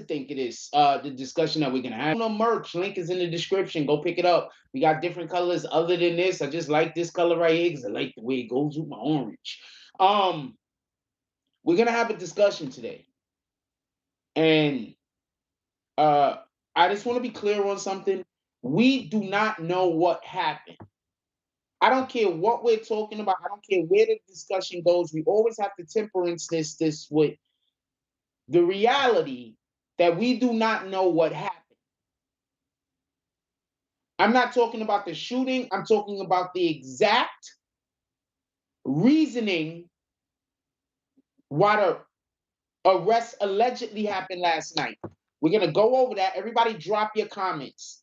think it is the discussion that we're gonna have. No merch, link is in the description. Go pick it up. We got different colors other than this. I just like this color right here because I like the way it goes with my orange. Um, we're gonna have a discussion today, and uh, I just want to be clear on something. We do not know what happened. I don't care what we're talking about. I don't care where the discussion goes. We always have to temperance this with the reality that we do not know what happened. I'm not talking about the shooting. I'm talking about the exact reasoning why the arrest allegedly happened last night. We're going to go over that. Everybody drop your comments.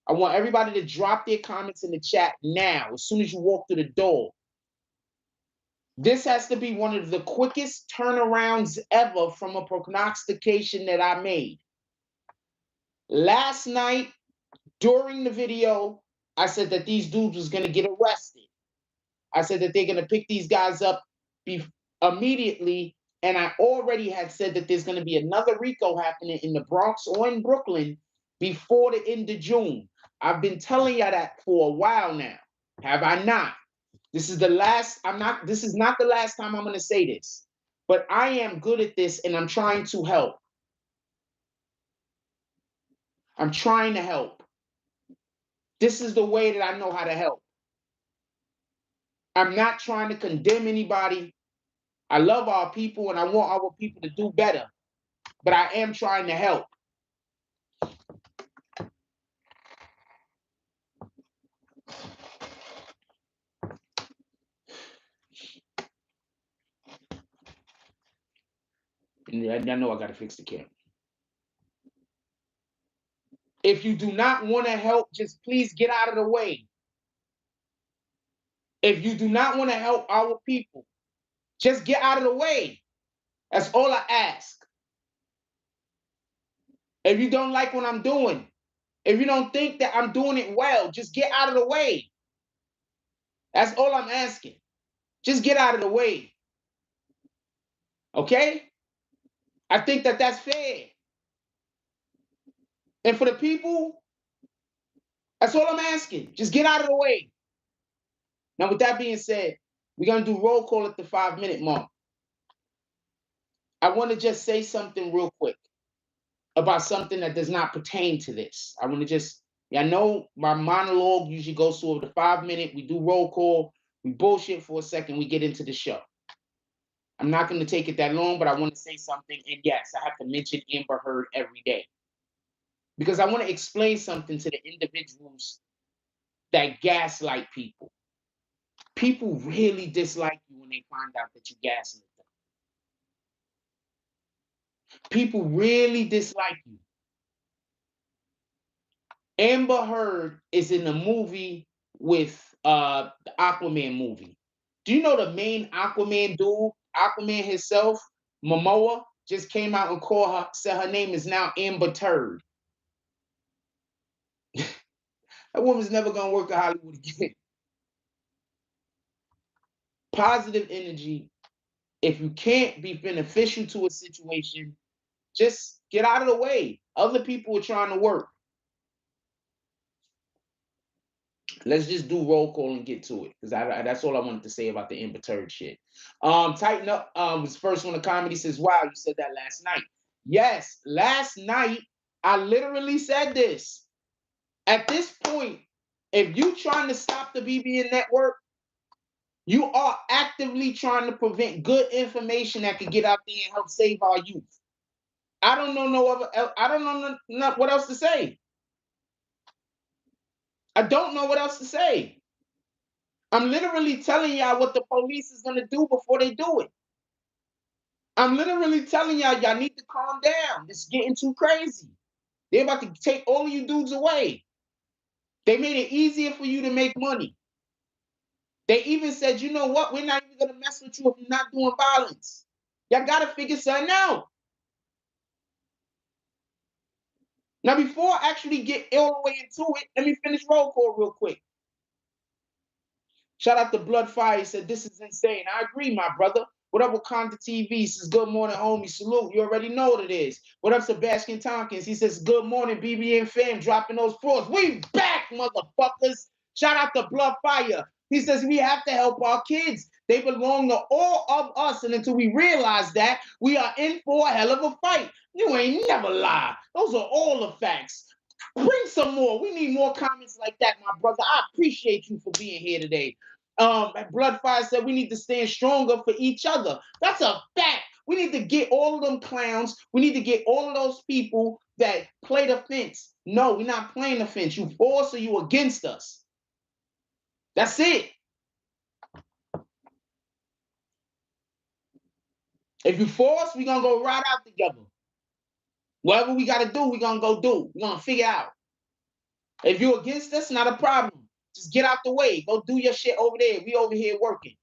I want everybody to drop their comments in the chat now, as soon as you walk through the door. This has to be one of the quickest turnarounds ever from a prognostication that I made. Last night, during the video, I said that these dudes was going to get arrested. I said that they're going to pick these guys up immediately. And I already had said that there's going to be another RICO happening in the Bronx or in Brooklyn before the end of June. I've been telling y'all that for a while now. Have I not? This is the last, this is not the last time I'm going to say this. But I am good at this and I'm trying to help. I'm trying to help. This is the way that I know how to help. I'm not trying to condemn anybody. I love our people and I want our people to do better. But I am trying to help. And I know I got to fix the camera. If you do not want to help, just please get out of the way. If you do not want to help our people, just get out of the way. That's all I ask. If you don't like what I'm doing, if you don't think that I'm doing it well, just get out of the way. That's all I'm asking. Just get out of the way. Okay? I think that that's fair. And for the people, that's all I'm asking. Just get out of the way. Now, with that being said, we're going to do roll call at the 5-minute mark. I want to just say something real quick about something that does not pertain to this. I want to just, I know my monologue usually goes to over the 5-minute. We do roll call. We bullshit for a second. We get into the show. I'm not going to take it that long, but I want to say something. And yes, I have to mention Amber Heard every day. Because I want to explain something to the individuals that gaslight people. People really dislike you when they find out that you gaslit them. People really dislike you. Amber Heard is in a movie with the Aquaman movie. Do you know the main Aquaman dude, Aquaman himself, Momoa, just came out and called her, said her name is now Amber Turd. That woman's never gonna work at Hollywood again. Positive energy. If you can't be beneficial to a situation, just get out of the way. Other people are trying to work. Let's just do roll call and get to it, because that's all I wanted to say about the Amber Turd shit. Tighten up was first one. The comedy says, "Wow, you said that last night." Yes, last night I literally said this. At this point, if you trying to stop the BBN network, you are actively trying to prevent good information that could get out there and help save our youth. I don't know no other. I don't know what else to say. I don't know what else to say. I'm literally telling y'all what the police is gonna do before they do it. I'm literally telling y'all need to calm down. This is getting too crazy. They're about to take all of you dudes away. They made it easier for you to make money. They even said, you know what? We're not even gonna mess with you if you're not doing violence. Y'all gotta figure something out. Now, before I actually get all the way into it, let me finish roll call real quick. Shout out to Bloodfire. He said, this is insane. I agree, my brother. What up, Wakanda TV? He says, good morning, homie. Salute. You already know what it is. What up, Sebastian Tompkins? He says, good morning, BBN fam. Dropping those pros. We back, motherfuckers. Shout out to Blood Fire. He says, we have to help our kids. They belong to all of us. And until we realize that, we are in for a hell of a fight. You ain't never lie. Those are all the facts. Bring some more. We need more comments like that, my brother. I appreciate you for being here today. Bloodfire said we need to stand stronger for each other. That's a fact. We need to get all of them clowns. We need to get all of those people that play the fence. No, we're not playing the fence. You for us or you against us. That's it. If you for us, we're going to go right out together. Whatever we got to do, we're going to go do. We're going to figure out. If you're against us, not a problem. Just get out the way. Go do your shit over there. We over here working.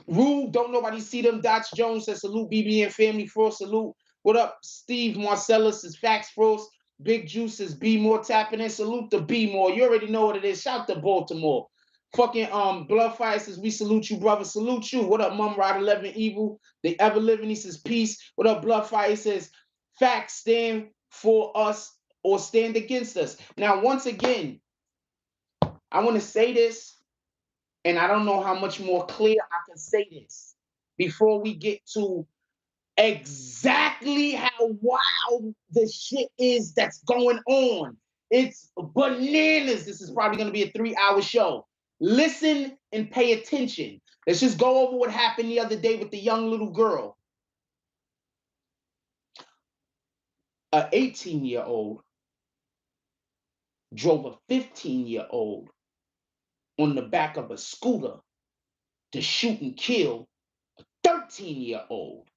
Rube, don't nobody see them. Dots Jones says, salute BBN family. Frost, salute. What up, Steve Marcellus is Facts Frost. Big Juice is B More tapping in. Salute to B More. You already know what it is. Shout to Baltimore. Fucking Bloodfire says, we salute you, brother. Salute you. What up, Mum Rod 11 Evil? The Ever Living, he says, peace. What up, Bloodfire? He says, facts stand for us or stand against us. Now, once again, I want to say this, and I don't know how much more clear I can say this before we get to exactly how wild the shit is that's going on. It's bananas. This is probably going to be a 3-hour show. Listen and pay attention. Let's just go over what happened the other day with the young little girl. An 18-year-old drove a 15-year-old on the back of a scooter to shoot and kill a 13-year-old.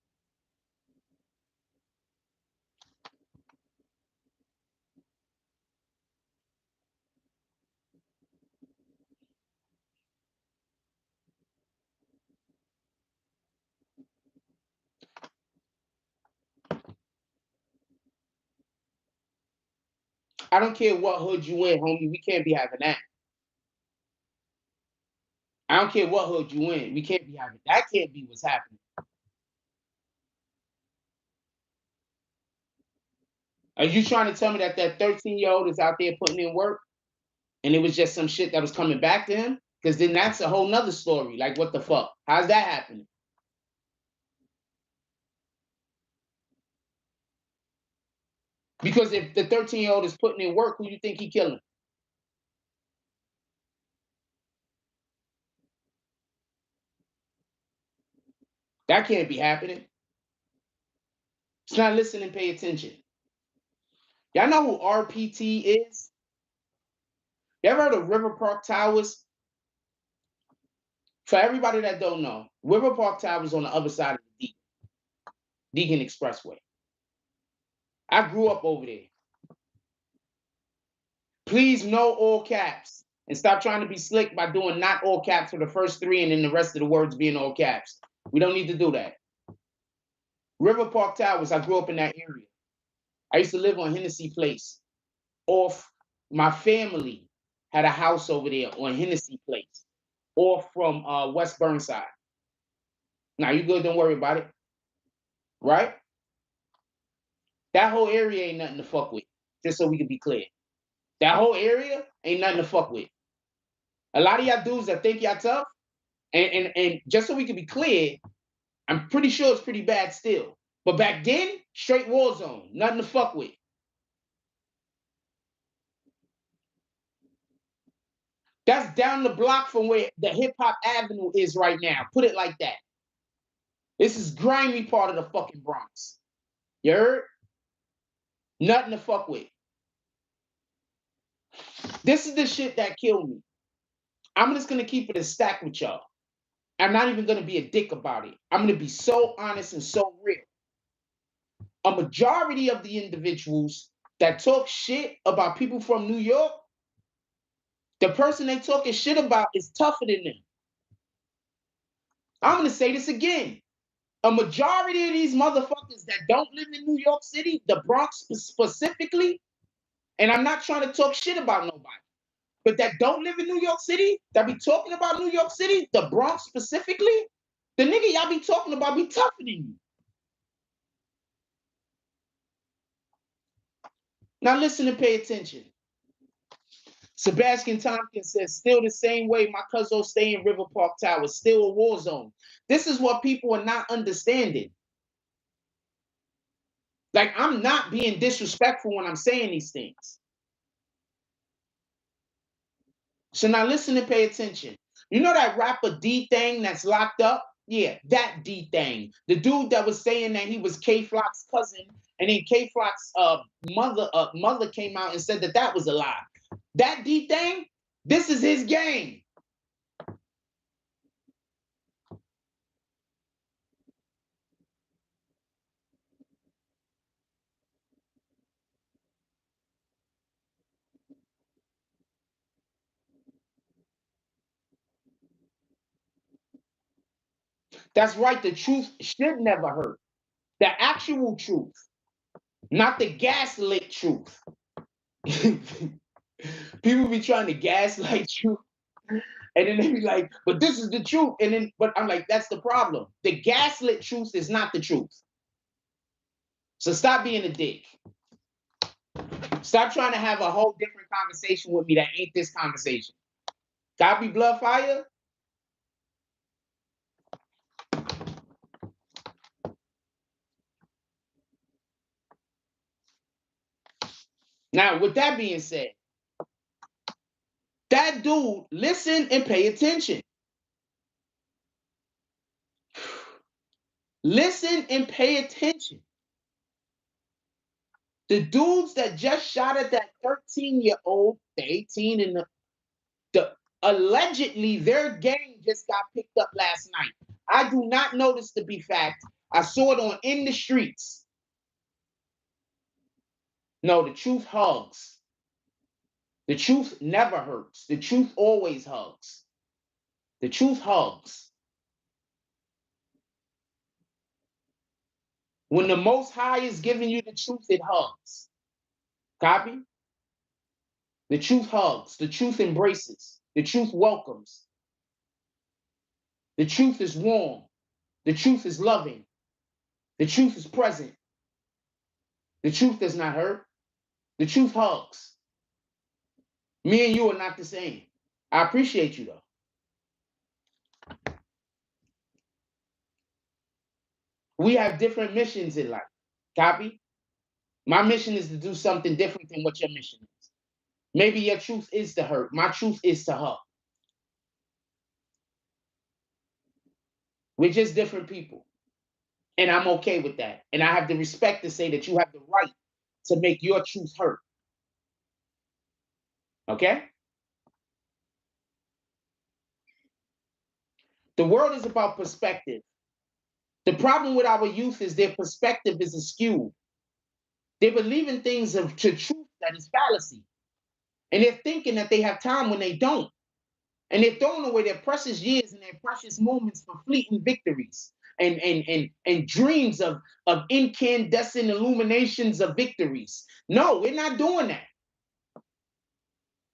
I don't care what hood you in, homie. We can't be having that. I don't care what hood you in. We can't be having that. Can't be what's happening. Are you trying to tell me that 13-year-old is out there putting in work and it was just some shit that was coming back to him? Because then that's a whole nother story. Like, what the fuck? How's that happening? Because if the 13-year-old is putting in work, who do you think he killing? That can't be happening. It's not listening, pay attention. Y'all know who RPT is? You ever heard of River Park Towers? For everybody that don't know, River Park Towers on the other side of the Deacon Expressway. I grew up over there. Please, no all caps. And stop trying to be slick by doing not all caps for the first 3 and then the rest of the words being all caps. We don't need to do that. River Park Towers, I grew up in that area. I used to live on Hennessy Place. My family had a house over there on Hennessy Place. Off from West Burnside. Now, you good, don't worry about it. Right? That whole area ain't nothing to fuck with. Just so we can be clear. That whole area ain't nothing to fuck with. A lot of y'all dudes that think y'all tough, and just so we can be clear, I'm pretty sure it's pretty bad still. But back then, straight war zone, nothing to fuck with. That's down the block from where the Hip Hop Avenue is right now. Put it like that. This is grimy part of the fucking Bronx. You heard? Nothing to fuck with. This is the shit that killed me. I'm just going to keep it a stack with y'all. I'm not even going to be a dick about it. I'm going to be so honest and so real. A majority of the individuals that talk shit about people from New York, the person they talking shit about is tougher than them. I'm going to say this again. A majority of these motherfuckers that don't live in New York City, the Bronx specifically, and I'm not trying to talk shit about nobody, but that don't live in New York City, that be talking about New York City, the Bronx specifically, the nigga y'all be talking about be tougher than you. Now listen and pay attention. Sebastian Tompkins says, still the same way my cousin stay in River Park Tower, still a war zone. This is what people are not understanding. Like, I'm not being disrespectful when I'm saying these things. So now listen and pay attention. You know that rapper D Thing that's locked up? Yeah, that D Thing. The dude that was saying that he was K Flock's cousin, and then K Flock's mother came out and said that that was a lie. That D Thing, this is his game. That's right. The truth should never hurt. The actual truth, not the gaslit truth. People be trying to gaslight you, and then they be like, but this is the truth. And then, but I'm like, that's the problem. The gaslit truth is not the truth. So stop being a dick. Stop trying to have a whole different conversation with me that ain't this conversation. Copy, blood fire? Now, with that being said, that dude, listen and pay attention. Listen and pay attention. The dudes that just shot at that 13-year-old, the 18 and the allegedly their gang just got picked up last night. I do not know this to be fact. I saw it on In the Streets. No, the truth hugs. The truth never hurts. The truth always hugs. The truth hugs. When the Most High is giving you the truth, it hugs. Copy? The truth hugs. The truth embraces. The truth welcomes. The truth is warm. The truth is loving. The truth is present. The truth does not hurt. The truth hugs. Me and you are not the same. I appreciate you though. We have different missions in life. Copy? My mission is to do something different than what your mission is. Maybe your truth is to hurt. My truth is to hug. We're just different people. And I'm okay with that. And I have the respect to say that you have the right to make your truth hurt. Okay? The world is about perspective. The problem with our youth is their perspective is askew. They believe in things to truth that is fallacy. And they're thinking that they have time when they don't. And they're throwing away their precious years and their precious moments for fleeting victories and dreams of incandescent illuminations of victories. No, we're not doing that.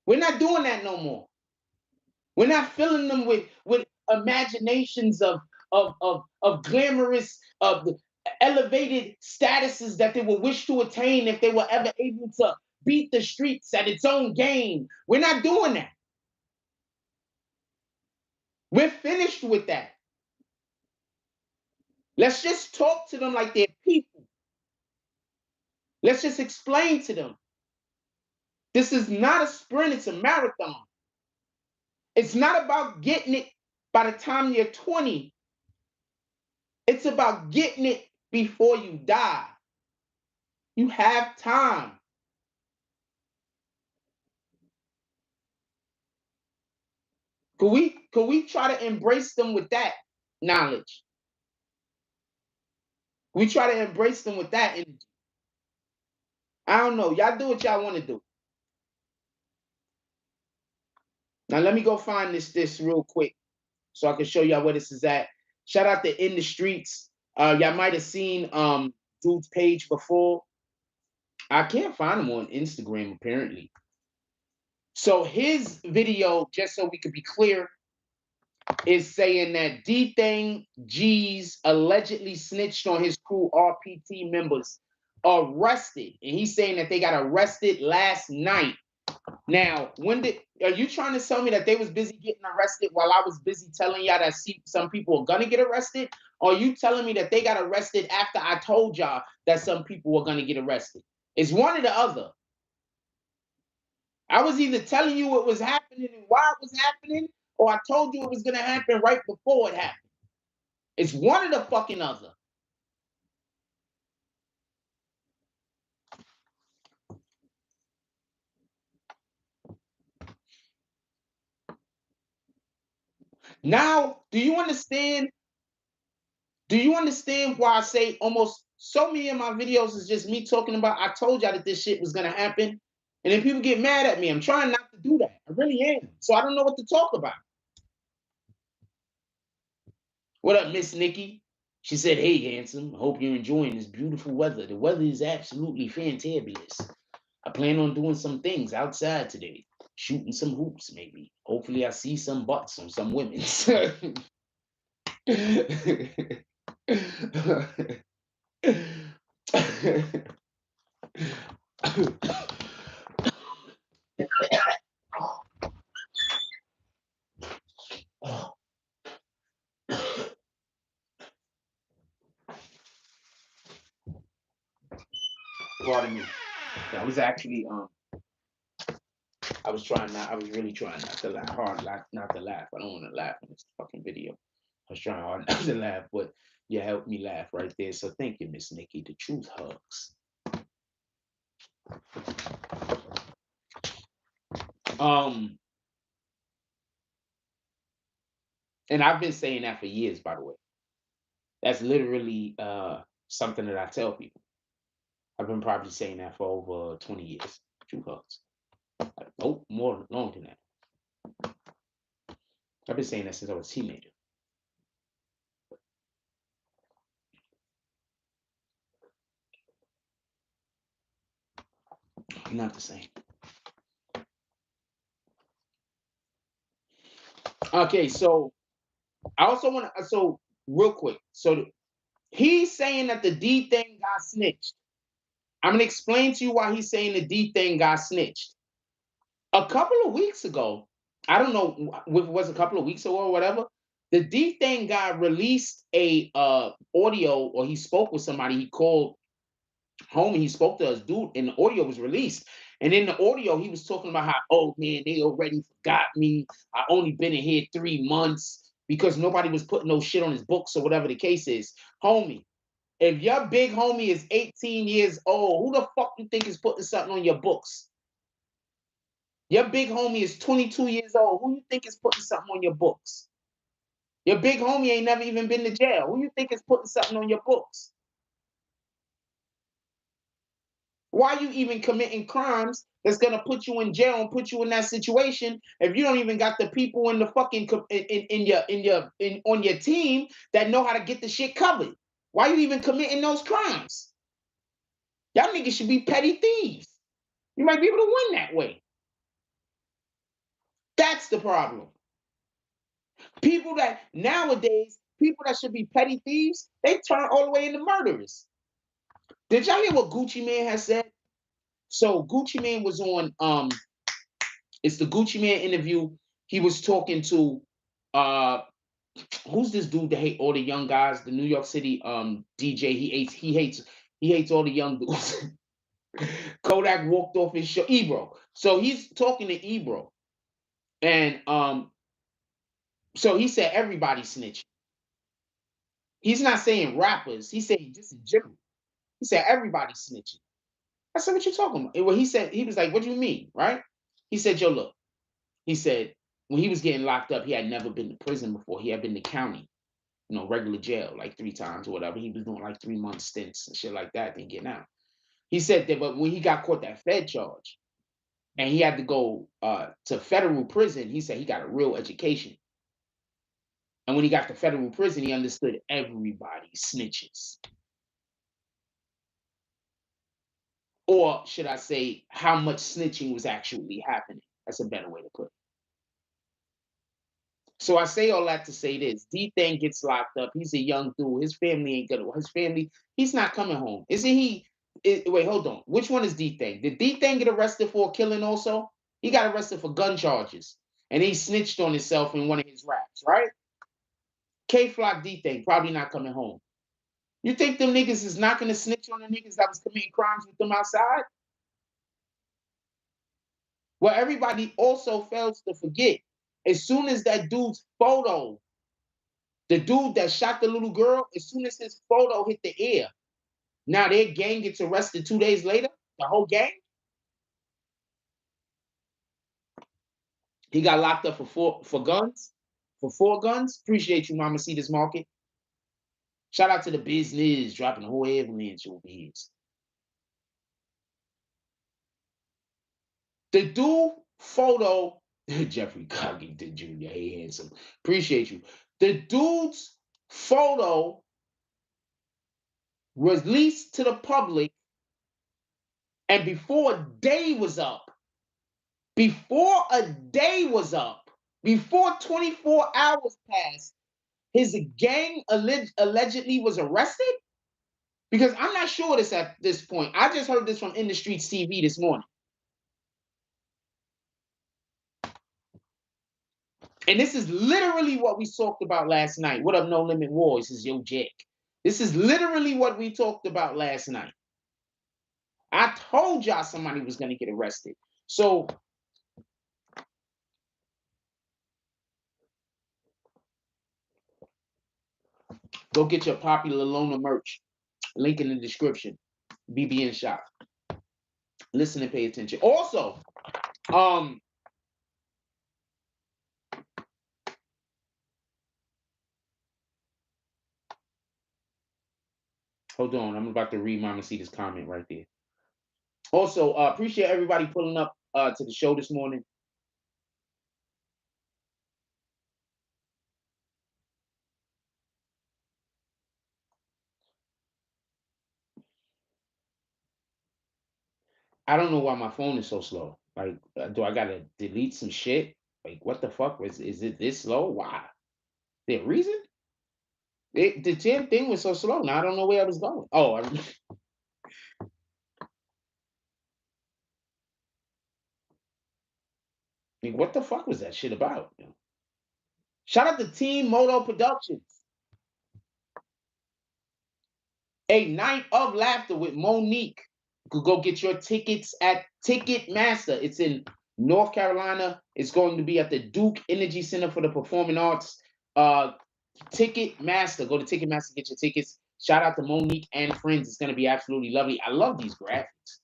We're not doing that no more. We're not filling them with imaginations of glamorous, of elevated statuses that they will wish to attain if they were ever able to beat the streets at its own game. We're not doing that. We're finished with that. Let's just talk to them like they're people. Let's just explain to them. This is not a sprint, it's a marathon. It's not about getting it by the time you're 20. It's about getting it before you die. You have time. Could we try to embrace them with that knowledge? We try to embrace them with that energy. I don't know. Y'all do what y'all want to do. Now let me go find this real quick so I can show y'all where this is at. Shout out to In the Streets. Y'all might have seen dude's page before. I can't find him on Instagram apparently. So his video, just so we could be clear, is saying that D-Thing G's allegedly snitched on his crew RPT members arrested. And he's saying that they got arrested last night. Now, are you trying to tell me that they was busy getting arrested while I was busy telling y'all that some people are gonna get arrested? Or are you telling me that they got arrested after I told y'all that some people were gonna get arrested? It's one or the other. I was either telling you what was happening and why it was happening, or I told you it was gonna happen right before it happened. It's one or the fucking other. Now, do you understand? Do you understand why I say almost so many of my videos is just me talking about I told y'all that this shit was gonna happen, and then people get mad at me. I'm trying not to do that. I really am. So I don't know what to talk about. What up, Miss Nikki? She said, "Hey, handsome. I hope you're enjoying this beautiful weather. The weather is absolutely fantabulous. I plan on doing some things outside today, shooting some hoops, maybe. Hopefully, I see some butts on some women." Pardon me. I was actually I was really trying not to laugh not to laugh. I don't want to laugh in this fucking video. I was trying hard not to laugh, but you helped me laugh right there. So thank you, Miss Nikki. The truth hugs. And I've been saying that for years, by the way. That's literally something that I tell people. I've been probably saying that for over 20 years. Truth hugs. Nope, longer than that. I've been saying that since I was a teenager. Not the same. Okay, so I also want to, so real quick. So he's saying that the D thing got snitched. I'm going to explain to you why he's saying the D thing got snitched. A couple of weeks ago, I don't know if it was a couple of weeks ago or whatever, the D thing guy released a audio, or he spoke with somebody. He called homie, he spoke to us, dude, and the audio was released. And in the audio, he was talking about how, oh man, they already forgot me. I only been in here 3 months because nobody was putting no shit on his books or whatever the case is. Homie, if your big homie is 18 years old, who the fuck you think is putting something on your books? Your big homie is 22 years old. Who you think is putting something on your books? Your big homie ain't never even been to jail. Who you think is putting something on your books? Why are you even committing crimes that's gonna put you in jail and put you in that situation if you don't even got the people in the fucking on your team that know how to get the shit covered? Why are you even committing those crimes? Y'all niggas should be petty thieves. You might be able to win that way. That's the problem. People that nowadays, people that should be petty thieves, they turn all the way into murderers. Did y'all hear what Gucci Mane has said? So Gucci Mane was on it's the Gucci Mane interview. He was talking to who's this dude that hate all the young guys, the New York City DJ. He hates all the young dudes. Kodak walked off his show, Ebro. So he's talking to Ebro. And so he said everybody snitching. He's not saying rappers, he's saying just in general. He said everybody snitching. I said, what you talking about? Well, he said, he was like, what do you mean? Right? He said, yo, look. He said, when he was getting locked up, he had never been to prison before. He had been to county, regular jail, like 3 times or whatever. He was doing like 3-month stints and shit like that, then getting out. He said that, but when he got caught that Fed charge and he had to go to federal prison, he said he got a real education. And when he got to federal prison, he understood everybody snitches. Or should I say, how much snitching was actually happening. That's a better way to put it. So I say all that to say this: D-Thing gets locked up. He's a young dude. His family ain't gonna. His family. He's not coming home. Isn't he? Wait, hold on. Which one is D-Thing? Did D-Thing get arrested for killing? Also, he got arrested for gun charges, and he snitched on himself in one of his raps, right? K-Flock D-Thing probably not coming home. You think them niggas is not gonna snitch on the niggas that was committing crimes with them outside? Well, everybody also fails to forget. As soon as that dude's photo, the dude that shot the little girl, as soon as his photo hit the air, now their gang gets arrested 2 days later. The whole gang. He got locked up for guns, for 4 guns. Appreciate you, Mama. See this market. Shout out to the business dropping the whole avalanche over here. The dude photo, Jeffrey Coggington Jr. Hey, handsome. Appreciate you. The dude's photo released to the public, and before a day was up, before 24 hours passed, his gang allegedly was arrested? Because I'm not sure this at this point. I just heard this from In the Streets TV this morning. And this is literally what we talked about last night. What up, No Limit Wars? This is Yo Jack. This is literally what we talked about last night. I told y'all somebody was going to get arrested. So go get your popular loaner merch. Link in the description. BBN shop. Listen and pay attention. Also, hold on. I'm about to read Mama Cita's comment right there. Also, appreciate everybody pulling up to the show this morning. I don't know why my phone is so slow. Like, do I gotta delete some shit? Like, what the fuck is it this slow? Why? There a reason? The damn thing was so slow. Now I don't know where I was going. Oh, like, what the fuck was that shit about? Shout out to Team Moto Productions. A night of laughter with Monique. You could go get your tickets at Ticketmaster. It's in North Carolina. It's going to be at the Duke Energy Center for the Performing Arts. Ticketmaster. Go to Ticketmaster, get your tickets. Shout out to Monique and friends. It's going to be absolutely lovely. I love these graphics.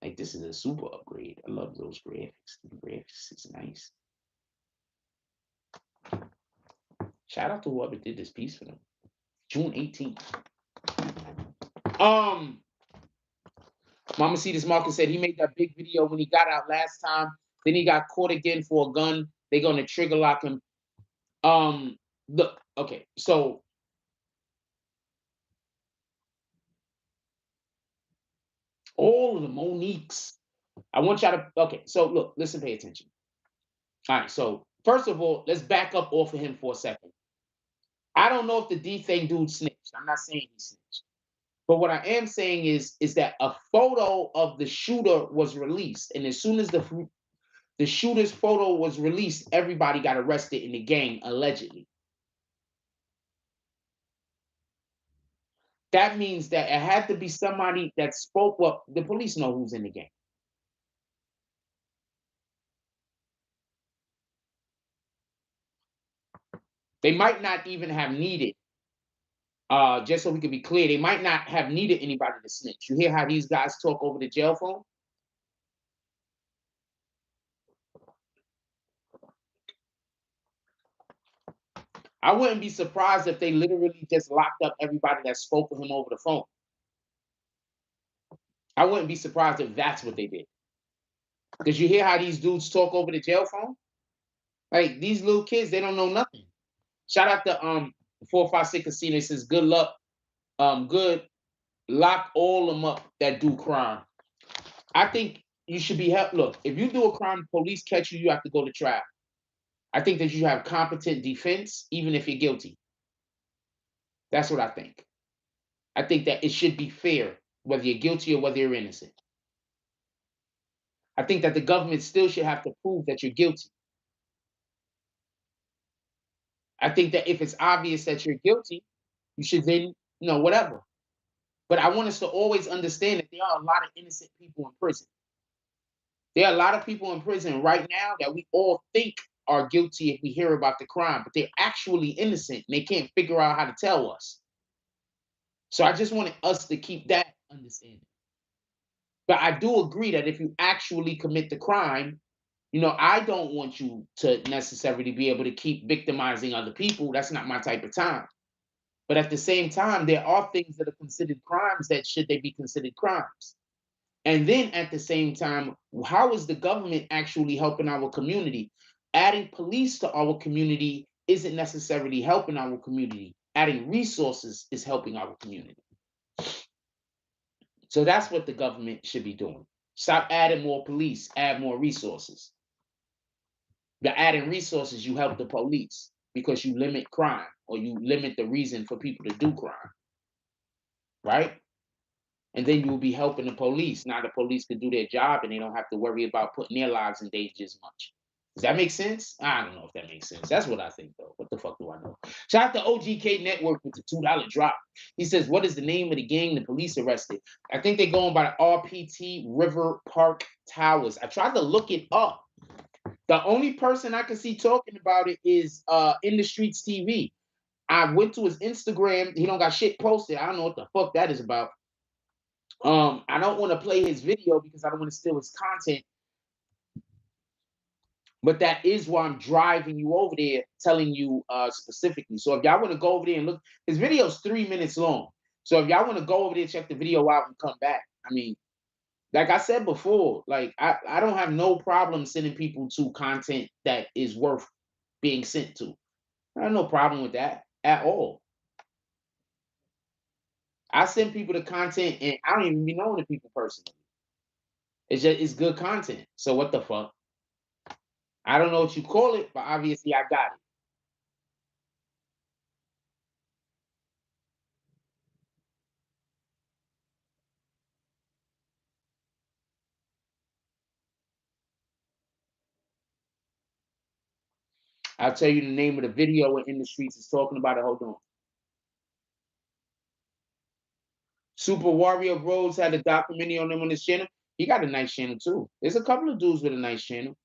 Like, this is a super upgrade. I love those graphics. The graphics is nice. Shout out to whoever did this piece for them. June 18th. Mama Cetus Marcus said he made that big video when he got out last time. Then he got caught again for a gun. They're gonna trigger lock him. Look, okay, so all of the Moniques. I want y'all to okay, so look, listen, pay attention. All right, so first of all, let's back up off of him for a second. I don't know if the D-Thing dude snitched. I'm not saying he snitched. But what I am saying is that a photo of the shooter was released, and as soon as the shooter's photo was released, everybody got arrested in the gang, allegedly. That means that it had to be somebody that spoke. Well, the police know who's in the gang. They might not even have needed, just so we can be clear, they might not have needed anybody to snitch. You hear how these guys talk over the jail phone? I wouldn't be surprised if they literally just locked up everybody that spoke with him over the phone. I wouldn't be surprised if that's what they did. Because you hear how these dudes talk over the jail phone? Like, these little kids, they don't know nothing. Shout out to 456 Casino. Says good luck. Good. Lock all them up that do crime. I think you should be helped. Look, if you do a crime, police catch you, you have to go to trial. I think that you have competent defense, even if you're guilty. That's what I think. I think that it should be fair, whether you're guilty or whether you're innocent. I think that the government still should have to prove that you're guilty. I think that if it's obvious that you're guilty, you should then, whatever. But I want us to always understand that there are a lot of innocent people in prison. There are a lot of people in prison right now that we all think are guilty if we hear about the crime, but they're actually innocent and they can't figure out how to tell us. So I just wanted us to keep that understanding. But I do agree that if you actually commit the crime, I don't want you to necessarily be able to keep victimizing other people. That's not my type of time. But at the same time, there are things that are considered crimes that should they be considered crimes. And then at the same time, how is the government actually helping our community? Adding police to our community isn't necessarily helping our community. Adding resources is helping our community. So that's what the government should be doing. Stop adding more police, add more resources. By adding resources, you help the police because you limit crime or you limit the reason for people to do crime, right? And then you will be helping the police. Now the police can do their job and they don't have to worry about putting their lives in danger as much. Does that make sense? I don't know if that makes sense. That's what I think, though. What the fuck do I know? Shout out to OGK Network with the $2 drop. He says, what is the name of the gang the police arrested? I think they're going by the RPT River Park Towers. I tried to look it up. The only person I can see talking about it is In the Streets TV. I went to his Instagram. He don't got shit posted. I don't know what the fuck that is about. I don't want to play his video because I don't want to steal his content. But that is why I'm driving you over there, telling you specifically. So if y'all want to go over there and look, his video is 3 minutes long. So if y'all want to go over there, check the video out and come back. I mean, like I said before, like I don't have no problem sending people to content that is worth being sent to. I have no problem with that at all. I send people the content and I don't even be knowing the people personally. It's good content. So what the fuck? I don't know what you call it, but obviously I got it. I'll tell you the name of the video when In the Streets is talking about it. Hold on. Super Warrior Rose had a documentary on him on his channel. He got a nice channel too. There's a couple of dudes with a nice channel.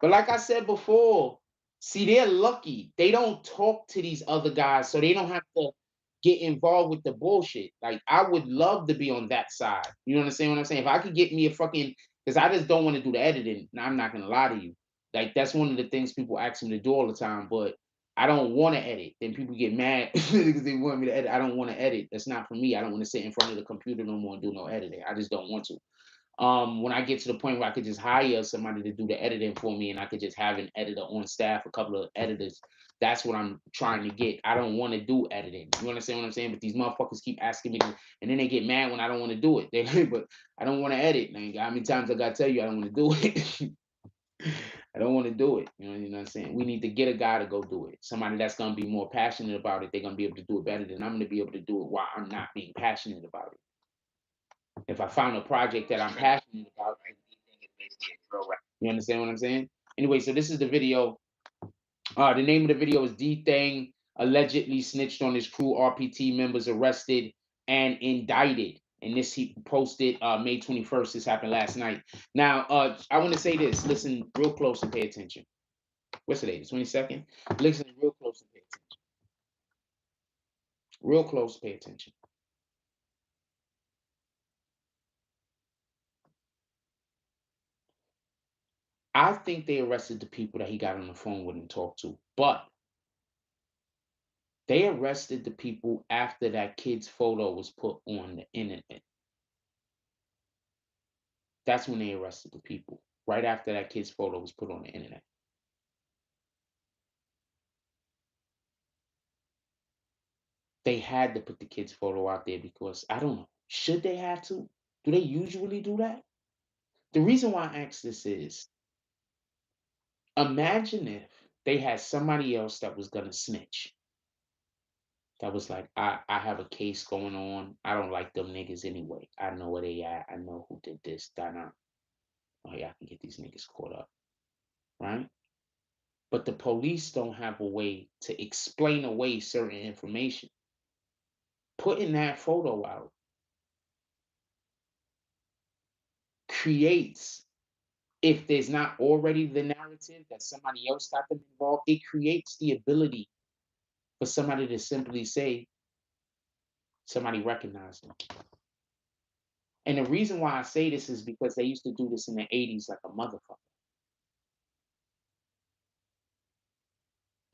But like I said before, see, they're lucky. They don't talk to these other guys, so they don't have to get involved with the bullshit. Like, I would love to be on that side. You understand what I'm saying? If I could get me a fucking, because I just don't want to do the editing. Now, I'm not gonna lie to you. Like, that's one of the things people ask me to do all the time, but I don't want to edit. Then people get mad because they want me to edit. I don't want to edit. That's not for me. I don't want to sit in front of the computer no more and do no editing. I just don't want to. When I get to the point where I could just hire somebody to do the editing for me and I could just have an editor on staff, a couple of editors, that's what I'm trying to get. I don't want to do editing. You understand what I'm saying? But these motherfuckers keep asking me and then they get mad when I don't want to do it. But I don't want to edit. Like, how many times I gotta tell you I don't want to do it? I don't want to do it. You know what I'm saying? We need to get a guy to go do it. Somebody that's gonna be more passionate about it. They're gonna be able to do it better than I'm gonna be able to do it while I'm not being passionate about it. If I found a project that I'm passionate about, you understand what I'm saying? Anyway, so this is the video. The name of the video is D Thing allegedly snitched on his crew. RPT members arrested and indicted. And this he posted May 21st. This happened last night. Now, I want to say this. Listen real close and pay attention. What's today? The 22nd? Listen real close and pay attention. Real close, pay attention. I think they arrested the people that he got on the phone with and talked to, but they arrested the people after that kid's photo was put on the internet. That's when they arrested the people, right after that kid's photo was put on the internet. They had to put the kid's photo out there because I don't know. Should they have to? Do they usually do that? The reason why I ask this is, imagine if they had somebody else that was gonna snitch. That was like, I have a case going on. I don't like them niggas anyway. I know where they at. I know who did this. That. Oh yeah, I can get these niggas caught up, right? But the police don't have a way to explain away certain information. Putting that photo out creates, if there's not already the narrative that somebody else got them involved, it creates the ability for somebody to simply say, somebody recognized them. And the reason why I say this is because they used to do this in the 80s like a motherfucker.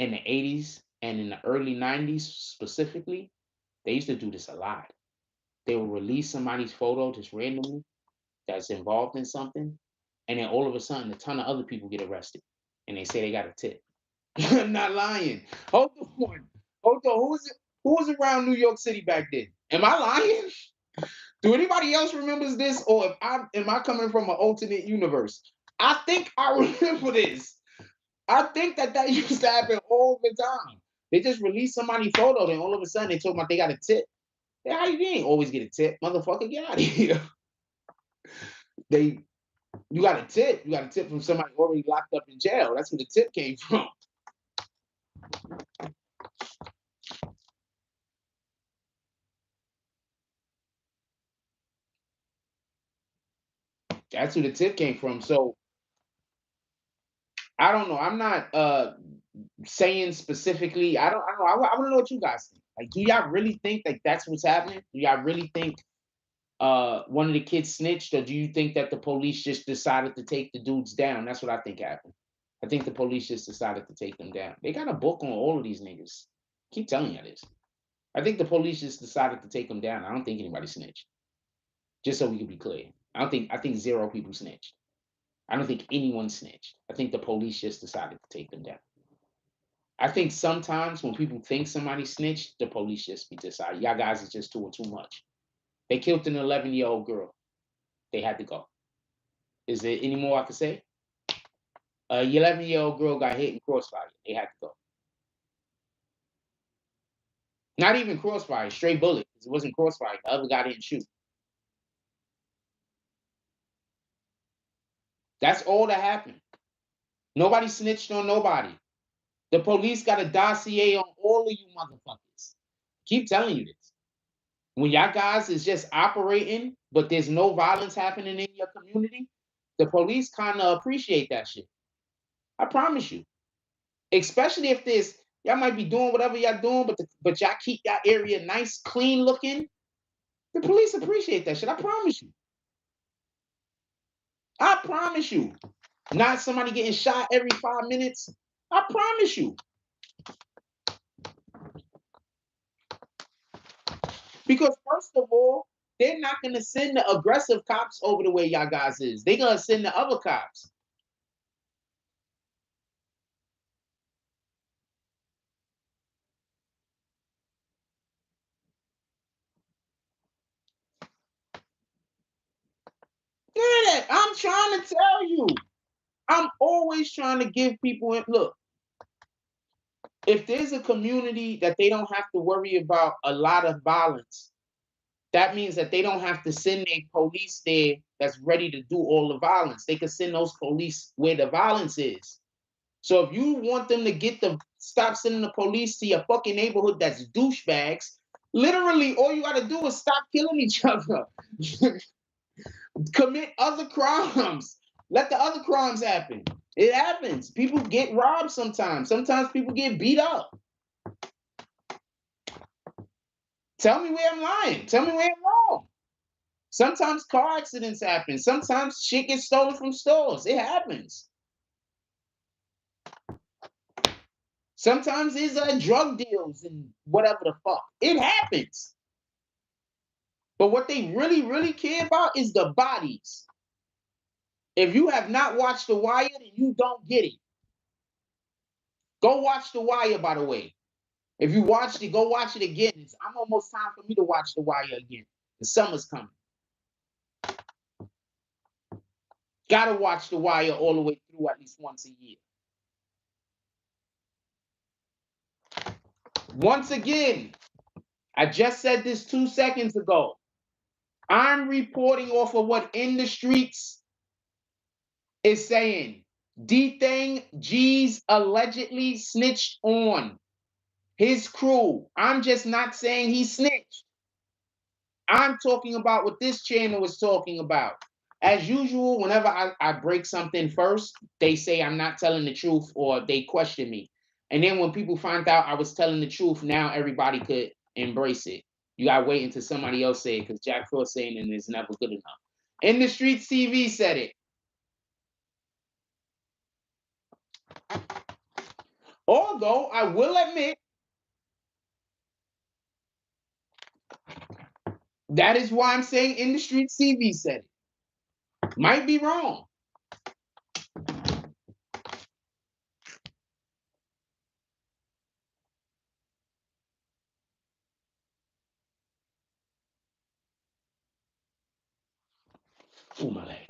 In the 80s and in the early 90s specifically, they used to do this a lot. They would release somebody's photo just randomly that's involved in something, and then all of a sudden a ton of other people get arrested and they say they got a tip. I'm not lying. Hold on. Hold on. Who was around New York City back then? Am I lying? Do anybody else remembers this? Or am I coming from an alternate universe? I think I remember this. I think that used to happen all the time. They just release somebody's photo, then all of a sudden they talk about they got a tip. Hey, how you ain't always get a tip, motherfucker? Get out of here. You got a tip. You got a tip from somebody already locked up in jail. That's where the tip came from. That's who the tip came from. So I don't know. I'm not saying specifically. I don't know. I want to know what you guys think. Like, do y'all really think like that's what's happening? Do y'all really think one of the kids snitched, or do you think that the police just decided to take the dudes down? That's what I think happened. I think the police just decided to take them down. They got a book on all of these niggas. Keep telling you this. I think the police just decided to take them down. I don't think anybody snitched. Just so we can be clear. I think zero people snitched. I don't think anyone snitched. I think the police just decided to take them down. I think sometimes when people think somebody snitched, the police just be decided, y'all guys is just doing too much. They killed an 11-year-old girl. They had to go. Is there any more I could say? A 11-year-old girl got hit in crossfire. They had to go. Not even crossfire, straight bullet. It wasn't crossfire. The other guy didn't shoot. That's all that happened. Nobody snitched on nobody. The police got a dossier on all of you motherfuckers. Keep telling you this. When y'all guys is just operating, but there's no violence happening in your community, the police kind of appreciate that shit. I promise you. Especially if there's y'all might be doing whatever y'all doing, but y'all keep y'all area nice, clean looking. The police appreciate that shit. I promise you. I promise you. Not somebody getting shot every 5 minutes. I promise you. Because first of all, they're not gonna send the aggressive cops over the way y'all guys is. They're gonna send the other cops. Yeah, I'm trying to tell you. I'm always trying to give people look. If there's a community that they don't have to worry about a lot of violence, that means that they don't have to send a police there that's ready to do all the violence. They can send those police where the violence is. So if you want them to stop sending the police to your fucking neighborhood that's douchebags, literally all you gotta do is stop killing each other. Commit other crimes. Let the other crimes happen. It happens. People get robbed sometimes. Sometimes people get beat up. Tell me where I'm lying. Tell me where I'm wrong. Sometimes car accidents happen. Sometimes shit gets stolen from stores. It happens. Sometimes there's drug deals and whatever the fuck. It happens. But what they really, really care about is the bodies. If you have not watched The Wire, then you don't get it. Go watch The Wire, by the way. If you watched it, go watch it again. I'm almost time for me to watch The Wire again. The summer's coming. Gotta watch The Wire all the way through at least once a year. Once again, I just said this 2 seconds ago. I'm reporting off of what In the Streets is saying. D-Thing G's allegedly snitched on his crew. I'm just not saying he snitched. I'm talking about what this channel is talking about. As usual, whenever I break something first, they say I'm not telling the truth or they question me. And then when people find out I was telling the truth, now everybody could embrace it. You gotta wait until somebody else say it because Jack Frost saying it is never good enough. In the Streets TV said it. Although I will admit that is why I'm saying In the Streets TV said it. Might be wrong. Oh, my leg.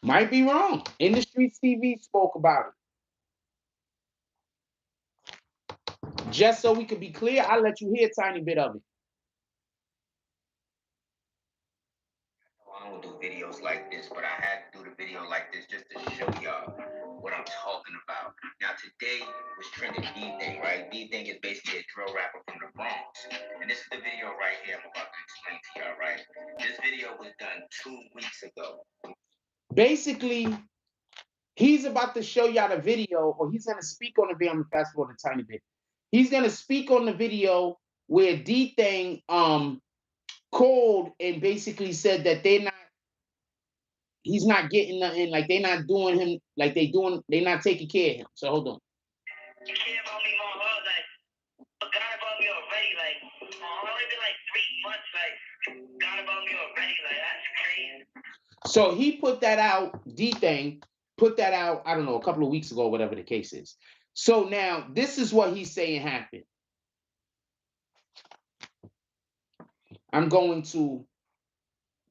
Might be wrong. In the Streets TV spoke about it. Just so we could be clear, I'll let you hear a tiny bit of it. I don't do videos like this, but I had to do the video like this just to show y'all what I'm talking about. Now today was trending D-Thing, right? D-Thing is basically a drill rapper from the Bronx. And this is the video right here I'm about to explain to y'all, right? This video was done 2 weeks ago. Basically, he's about to show y'all the video, or he's going to speak on the video. I'm going to fast forward a tiny bit. He's going to speak on the video where D-Thing called and basically said that he's not getting nothing, like they're not doing him, like they're not taking care of him. So hold on. You care about me more, like, forgot about me already, like, only been like 3 months, like, forgot about me already, like, that's crazy. So he put that out, D-Thing put that out, I don't know, a couple of weeks ago, whatever the case is. So now this is what he's saying happened. I'm going to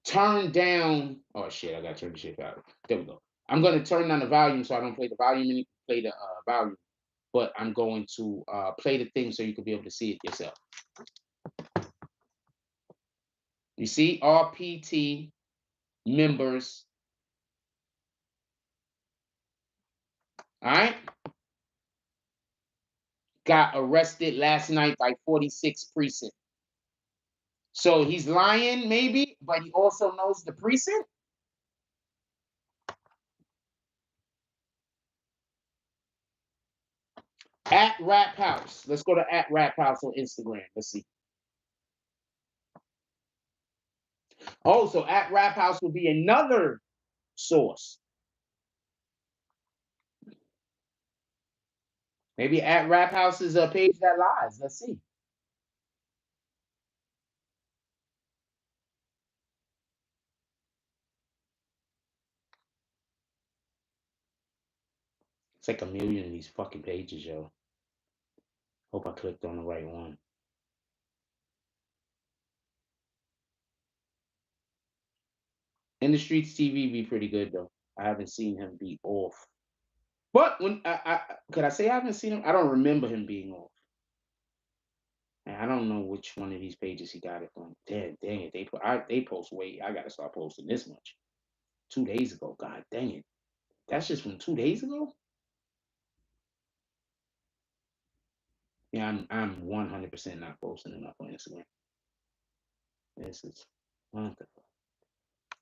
turn down. Oh shit! I gotta turn the shit out. There we go. I'm gonna turn down the volume so I don't play the volume. Play the volume, but I'm going to play the thing so you can be able to see it yourself. You see, RPT members. All right. Got arrested last night by 46 precinct. So he's lying, maybe, but he also knows the precinct. At Rap House. Let's go to at Rap House on Instagram. Let's see. Oh, so at Rap House will be another source. Maybe at Rap House is a page that lies. Let's see. It's like a million of these fucking pages, yo. Hope I clicked on the right one. In the Streets TV be pretty good though. I haven't seen him be off. But when could I say I haven't seen him? I don't remember him being off. And I don't know which one of these pages he got it from. Dang it. They post way. I gotta start posting this much. 2 days ago. God dang it. That's just from 2 days ago? Yeah, I'm 100% not posting enough on Instagram. This is what the fuck.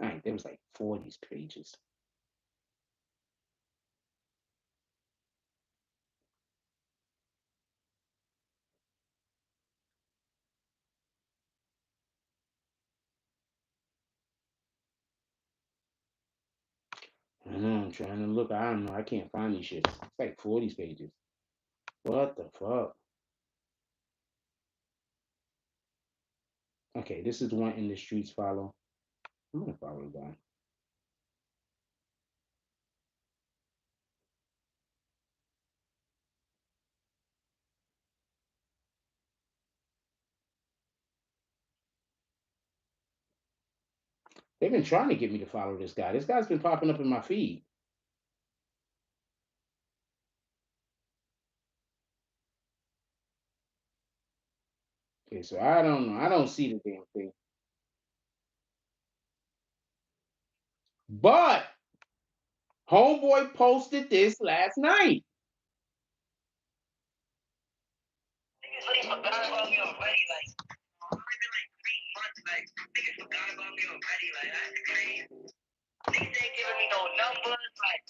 All right, there was like 4 of these pages. I know, I'm trying to look. I don't know. I can't find these shits. It's like 4 of these pages. What the fuck? Okay, this is the one In the Streets follow. I'm gonna follow the guy. They've been trying to get me to follow this guy. This guy's been popping up in my feed. Okay, so I don't know. I don't see the damn thing. But homeboy posted this last night. Niggas forgot about me already. Like, already like 3 months. Like, niggas forgot about me already. Like, that's crazy. Niggas ain't giving me no numbers. Like,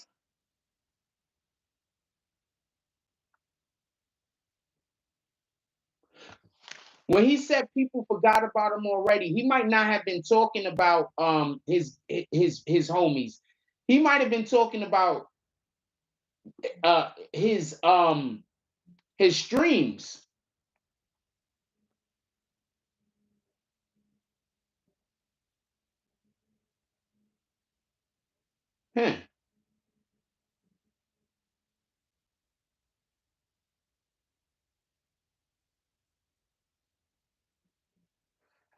when he said people forgot about him already, he might not have been talking about his homies. He might have been talking about his streams. Huh.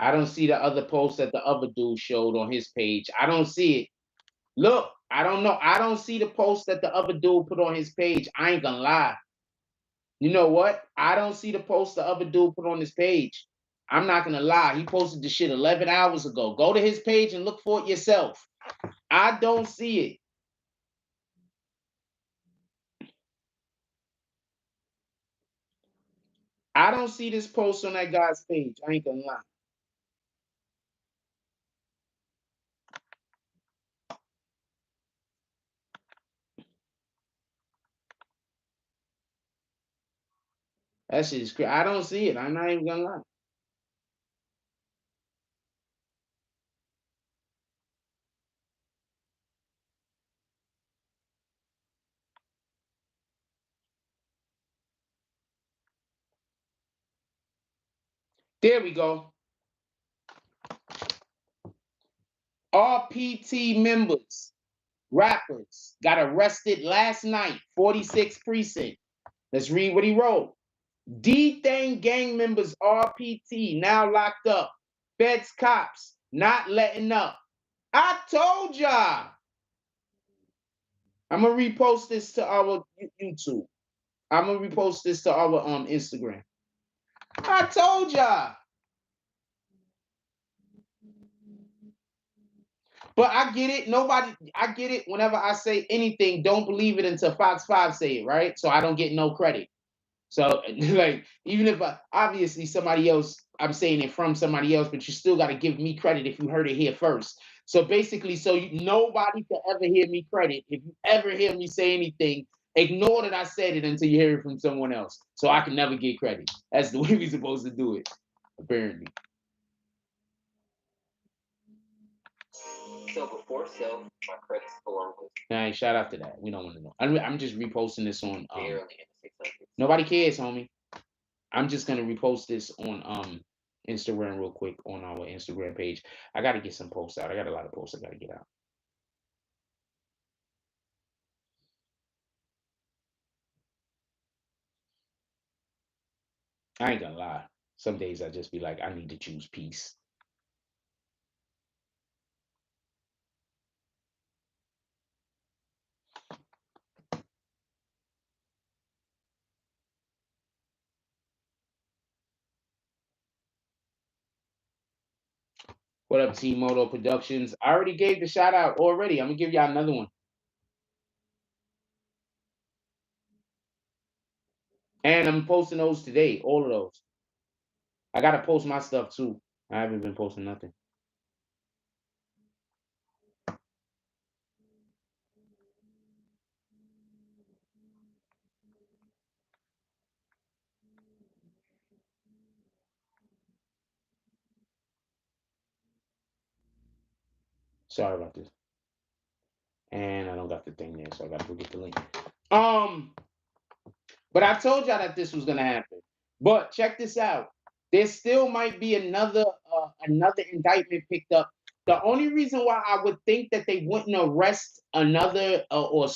I don't see the other post that the other dude showed on his page. I don't see it. Look, I don't know. I don't see the post that the other dude put on his page. I ain't gonna lie. You know what? I don't see the post the other dude put on his page. I'm not gonna lie. He posted the shit 11 hours ago. Go to his page and look for it yourself. I don't see it. I don't see this post on that guy's page. I ain't gonna lie. That shit is crazy. I don't see it. I'm not even gonna lie. There we go. RPT members, rappers, got arrested last night, 46 precinct. Let's read what he wrote. D-Thing gang members RPT now locked up. Feds cops not letting up. I told y'all. I'm gonna repost this to our YouTube. I'm gonna repost this to our Instagram. I told y'all. But I get it. I get it. Whenever I say anything, don't believe it until Fox 5 say it, right? So I don't get no credit. So, like, even if obviously somebody else, I'm saying it from somebody else, but you still got to give me credit if you heard it here first. So basically, nobody can ever hear me credit. If you ever hear me say anything, ignore that I said it until you hear it from someone else. So I can never get credit. That's the way we're supposed to do it, apparently. so before self, my credit score was Nah, shout out to that. We don't want to know. I'm just reposting this on. barely in the 600s. Nobody cares, homie. I'm just gonna repost this on Instagram real quick on our Instagram page. I gotta get some posts out. I got a lot of posts I gotta get out. I ain't gonna lie. Some days I just be like, I need to choose peace. What up, T Moto Productions? I already gave the shout out already. I'm gonna give y'all another one. And I'm posting those today, all of those. I gotta post my stuff too. I haven't been posting nothing. Sorry about this. And I don't got the thing there, so I gotta go get the link. But I told y'all that this was gonna happen. But check this out. There still might be another indictment picked up. The only reason why I would think that they wouldn't arrest another or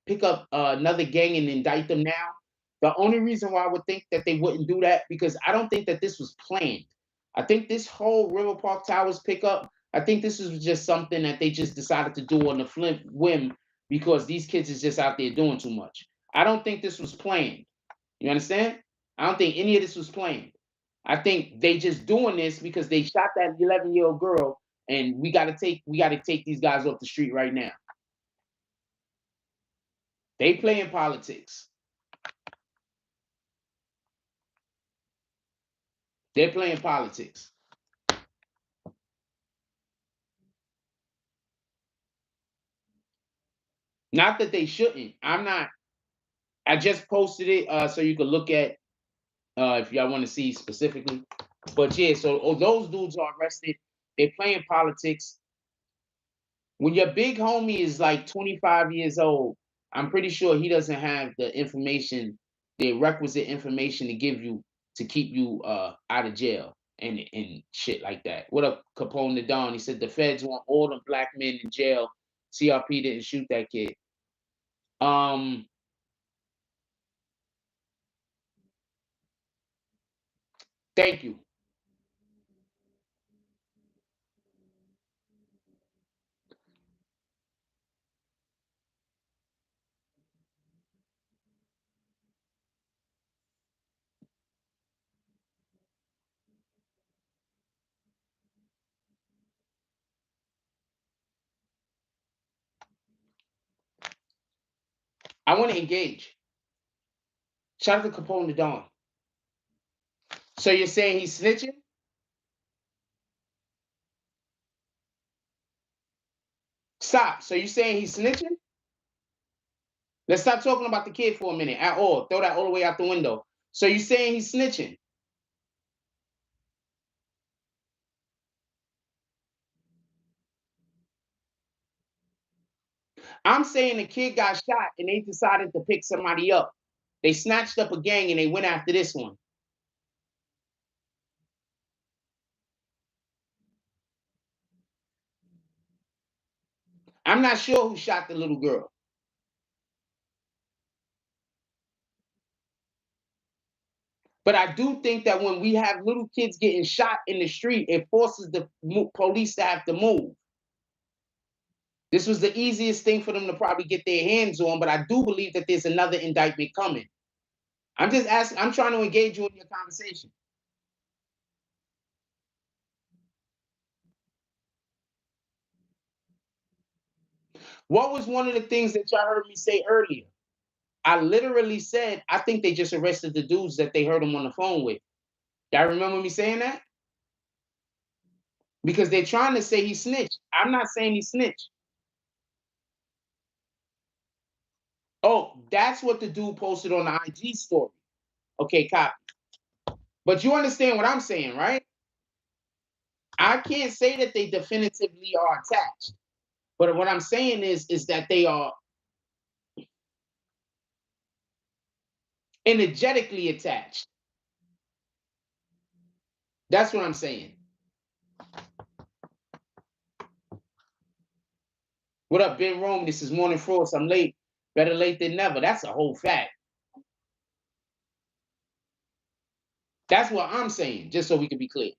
pick up another gang and indict them now. The only reason why I would think that they wouldn't do that because I don't think that this was planned. I think this whole River Park Towers pickup, I think this is just something that they just decided to do on the whim because these kids is just out there doing too much. I don't think this was planned. You understand? I don't think any of this was planned. I think they just doing this because they shot that 11-year-old girl, and we gotta take these guys off the street right now. They playing politics. They're playing politics. Not that they shouldn't. I'm not. I just posted it so you can look at if y'all want to see specifically. But yeah, so those dudes are arrested. They're playing politics. When your big homie is like 25 years old, I'm pretty sure he doesn't have the information, the requisite information to give you to keep you out of jail and shit like that. What up, Capone the Don? He said the feds want all the black men in jail. CRP didn't shoot that kid. Thank you. I want to engage. Shout out to Capone the Don. So you're saying he's snitching? Stop. So you saying he's snitching? Let's stop talking about the kid for a minute at all. Throw that all the way out the window. So you saying he's snitching? I'm saying the kid got shot and they decided to pick somebody up. They snatched up a gang and they went after this one. I'm not sure who shot the little girl. But I do think that when we have little kids getting shot in the street, it forces the police to have to move. This was the easiest thing for them to probably get their hands on, but I do believe that there's another indictment coming. I'm just asking, I'm trying to engage you in your conversation. What was one of the things that y'all heard me say earlier? I literally said, I think they just arrested the dudes that they heard him on the phone with. Y'all remember me saying that? Because they're trying to say he snitched. I'm not saying he snitched. Oh, that's what the dude posted on the IG story. Okay, copy. But you understand what I'm saying, right? I can't say that they definitively are attached. But what I'm saying is that they are energetically attached. That's what I'm saying. What up, Ben Rome? This is Morning Frost. I'm late. Better late than never. That's a whole fact. That's what I'm saying, just so we can be clear.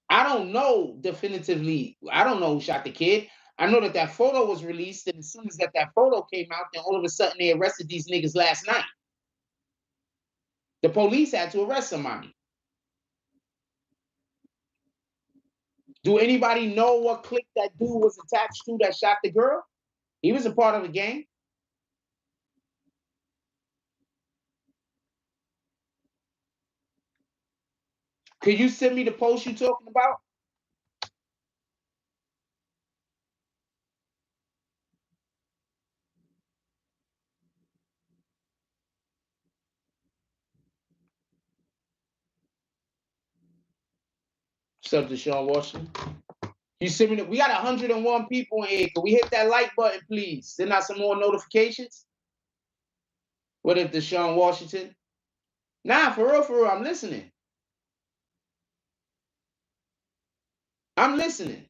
I don't know definitively. I don't know who shot the kid. I know that that photo was released, and as soon as that photo came out, then all of a sudden they arrested these niggas last night. The police had to arrest somebody. Do anybody know what clique that dude was attached to that shot the girl? He was a part of the gang. Could you send me the post you talking about? What's up to Sean Washington? You send me the, we got 101 people in here. Can we hit that like button, please? Send out some more notifications. What if the Sean Washington? Nah, for real, I'm listening. I'm listening.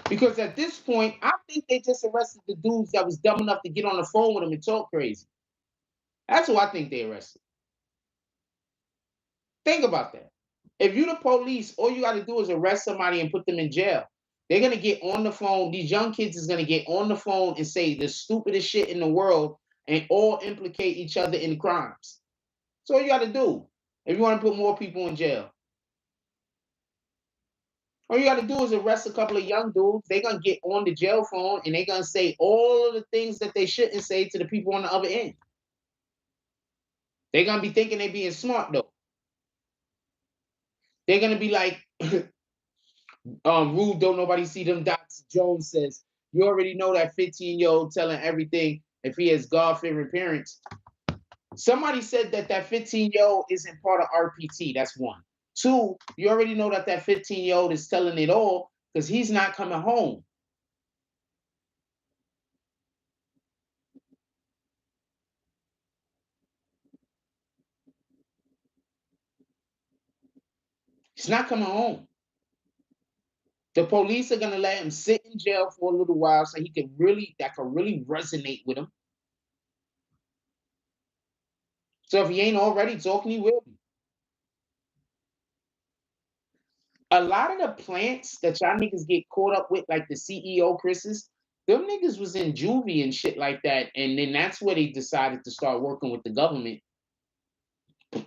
Because at this point, I think they just arrested the dudes that was dumb enough to get on the phone with him and talk crazy. That's who I think they arrested. Think about that. If you the police, all you got to do is arrest somebody and put them in jail. They're gonna get on the phone. These young kids is gonna get on the phone and say the stupidest shit in the world and all implicate each other in crimes. That's all you got to do. If you want to put more people in jail, all you got to do is arrest a couple of young dudes. They're gonna get on the jail phone and they're gonna say all of the things that they shouldn't say to the people on the other end. They're gonna be thinking they being smart though. They're gonna be like, rude, don't nobody see them dots. Jones says, you already know that 15-year-old telling everything if he has God-fearing parents. Somebody said that 15-year-old isn't part of RPT. That's one. Two, you already know that 15-year-old is telling it all because he's not coming home. He's not coming home. The police are gonna let him sit in jail for a little while so he can really, that could really resonate with him. So if he ain't already talking, he will be. A lot of the plants that y'all niggas get caught up with, like the CEO Chris's, them niggas was in juvie and shit like that, and then that's where they decided to start working with the government.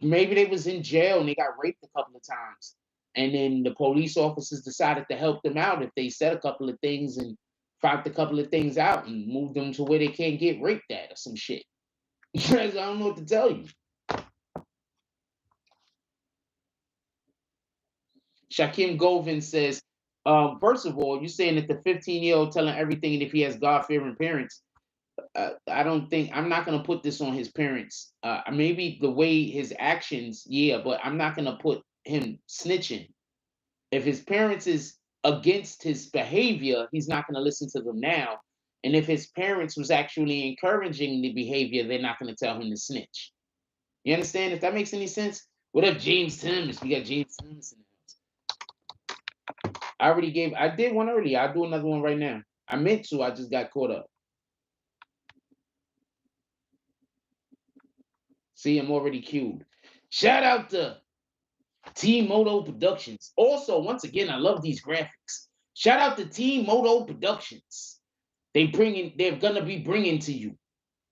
Maybe they was in jail and they got raped a couple of times, and then the police officers decided to help them out if they said a couple of things and found a couple of things out and moved them to where they can't get raped at or some shit. I don't know what to tell you. Shakim Govin says, first of all, you're saying that the 15-year-old telling everything, and if he has God-fearing parents, I don't think, I'm not going to put this on his parents. Maybe the way his actions, yeah, but I'm not going to put him snitching. If his parents is against his behavior, he's not going to listen to them now. And if his parents was actually encouraging the behavior, they're not going to tell him to snitch. You understand? If that makes any sense? What up, James Thomas? We got James Thomas in the house. I did one earlier. I'll do another one right now. I meant to, I just got caught up. See, I'm already queued. Shout out to Team Moto Productions. Also, once again, I love these graphics. Shout out to Team Moto Productions. They're gonna be bringing to you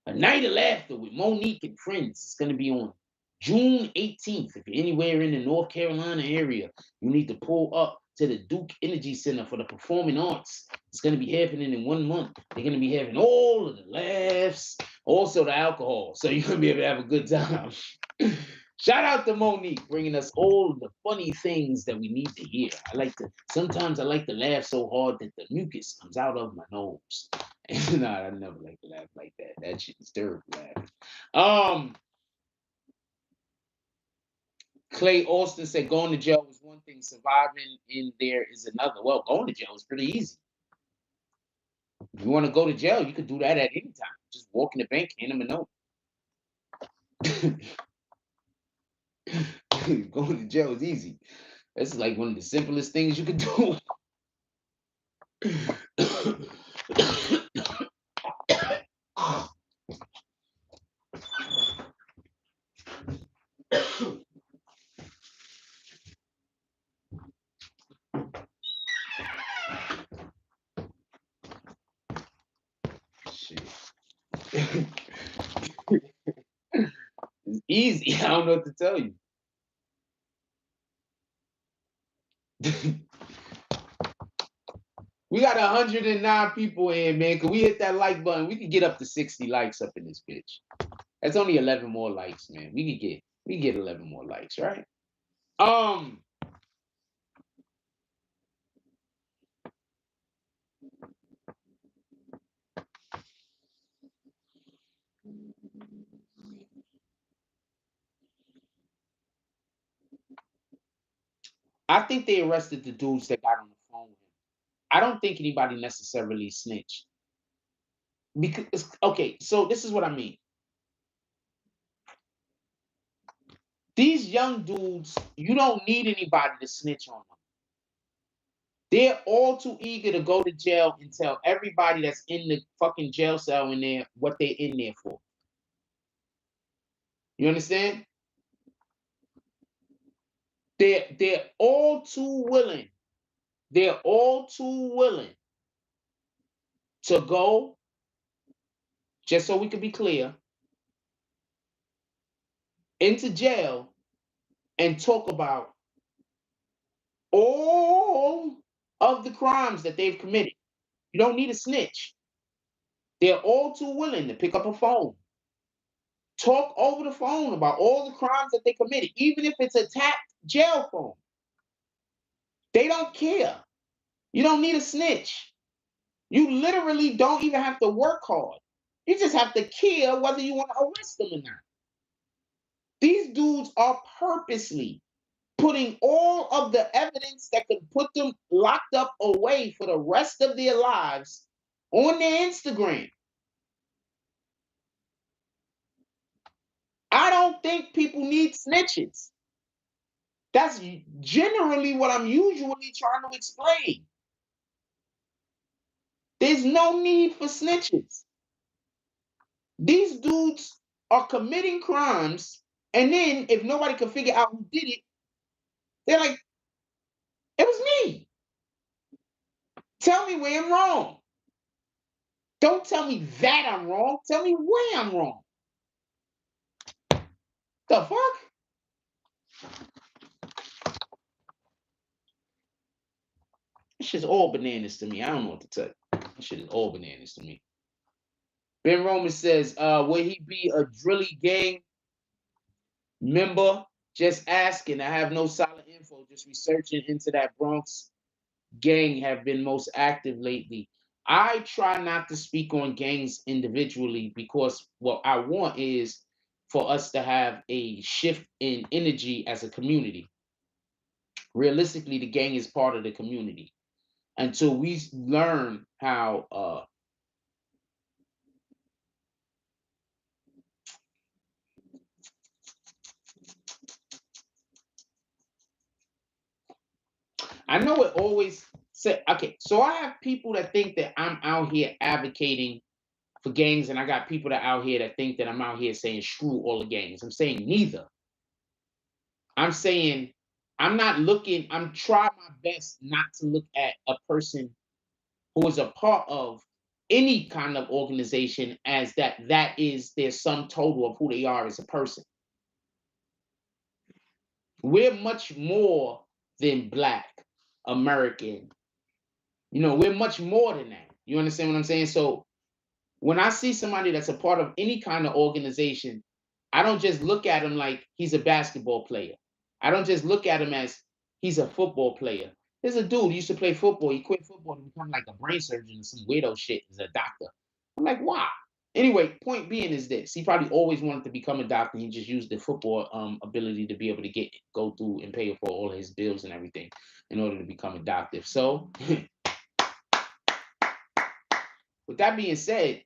A Night of Laughter with Monique and friends. It's gonna be on June 18th. If you're anywhere in the North Carolina area, you need to pull up to the Duke Energy Center for the Performing Arts. It's going to be happening in 1 month. They're going to be having all of the laughs, also the alcohol. So you're going to be able to have a good time. Shout out to Monique bringing us all the funny things that we need to hear. Sometimes I like to laugh so hard that the mucus comes out of my nose. Nah, I never like to laugh like that. That shit is terrible laughing. Clay Austin said going to jail was one thing, surviving in there is another. Well, going to jail is pretty easy. If you want to go to jail, you could do that at any time. Just walk in the bank, hand them a note. Going to jail is easy. That's like one of the simplest things you could do. Shit. It's easy. I don't know what to tell you. We got 109 people in, man. Can we hit that like button? We can get up to 60 likes up in this bitch. That's only 11 more likes, man. We can get 11 more likes, right? I think they arrested the dudes that got on the phone with him. I don't think anybody necessarily snitched. Because, okay, so this is what I mean. These young dudes, you don't need anybody to snitch on them. They're all too eager to go to jail and tell everybody that's in the fucking jail cell in there what they're in there for. You understand? They're all too willing. They're all too willing to go, just so we can be clear, into jail and talk about all of the crimes that they've committed. You don't need a snitch. They're all too willing to pick up a phone, talk over the phone about all the crimes that they committed, even if it's a tapped jail phone. They don't care. You don't need a snitch. You literally don't even have to work hard. You just have to care whether you want to arrest them or not. These dudes are purposely putting all of the evidence that could put them locked up away for the rest of their lives on their Instagram. I don't think people need snitches. That's generally what I'm usually trying to explain. There's no need for snitches. These dudes are committing crimes, and then if nobody can figure out who did it, they're like, it was me. Tell me where I'm wrong. Don't tell me that I'm wrong. Tell me where I'm wrong. The fuck? This shit's all bananas to me. I don't know what to tell you. This shit is all bananas to me. Ben Roman says, will he be a Drilly gang member? Just asking. I have no solid info. Just researching into that Bronx gang have been most active lately. I try not to speak on gangs individually because what I want is for us to have a shift in energy as a community. Realistically, the gang is part of the community. Until we learn how I know it always say, okay, so I have people that think that I'm out here advocating for gangs, and I got people that out here that think that I'm out here saying screw all the gangs. I'm saying neither. I'm saying I'm trying my best not to look at a person who is a part of any kind of organization as that is their sum total of who they are as a person. We're much more than Black, American. We're much more than that. You understand what I'm saying? So when I see somebody that's a part of any kind of organization, I don't just look at him like he's a basketball player. I don't just look at him as he's a football player. There's a dude who used to play football. He quit football to become like a brain surgeon and some weirdo shit as a doctor. I'm like, wow. Anyway, point being is this. He probably always wanted to become a doctor. He just used the football ability to be able to go through and pay for all his bills and everything in order to become a doctor. So with that being said,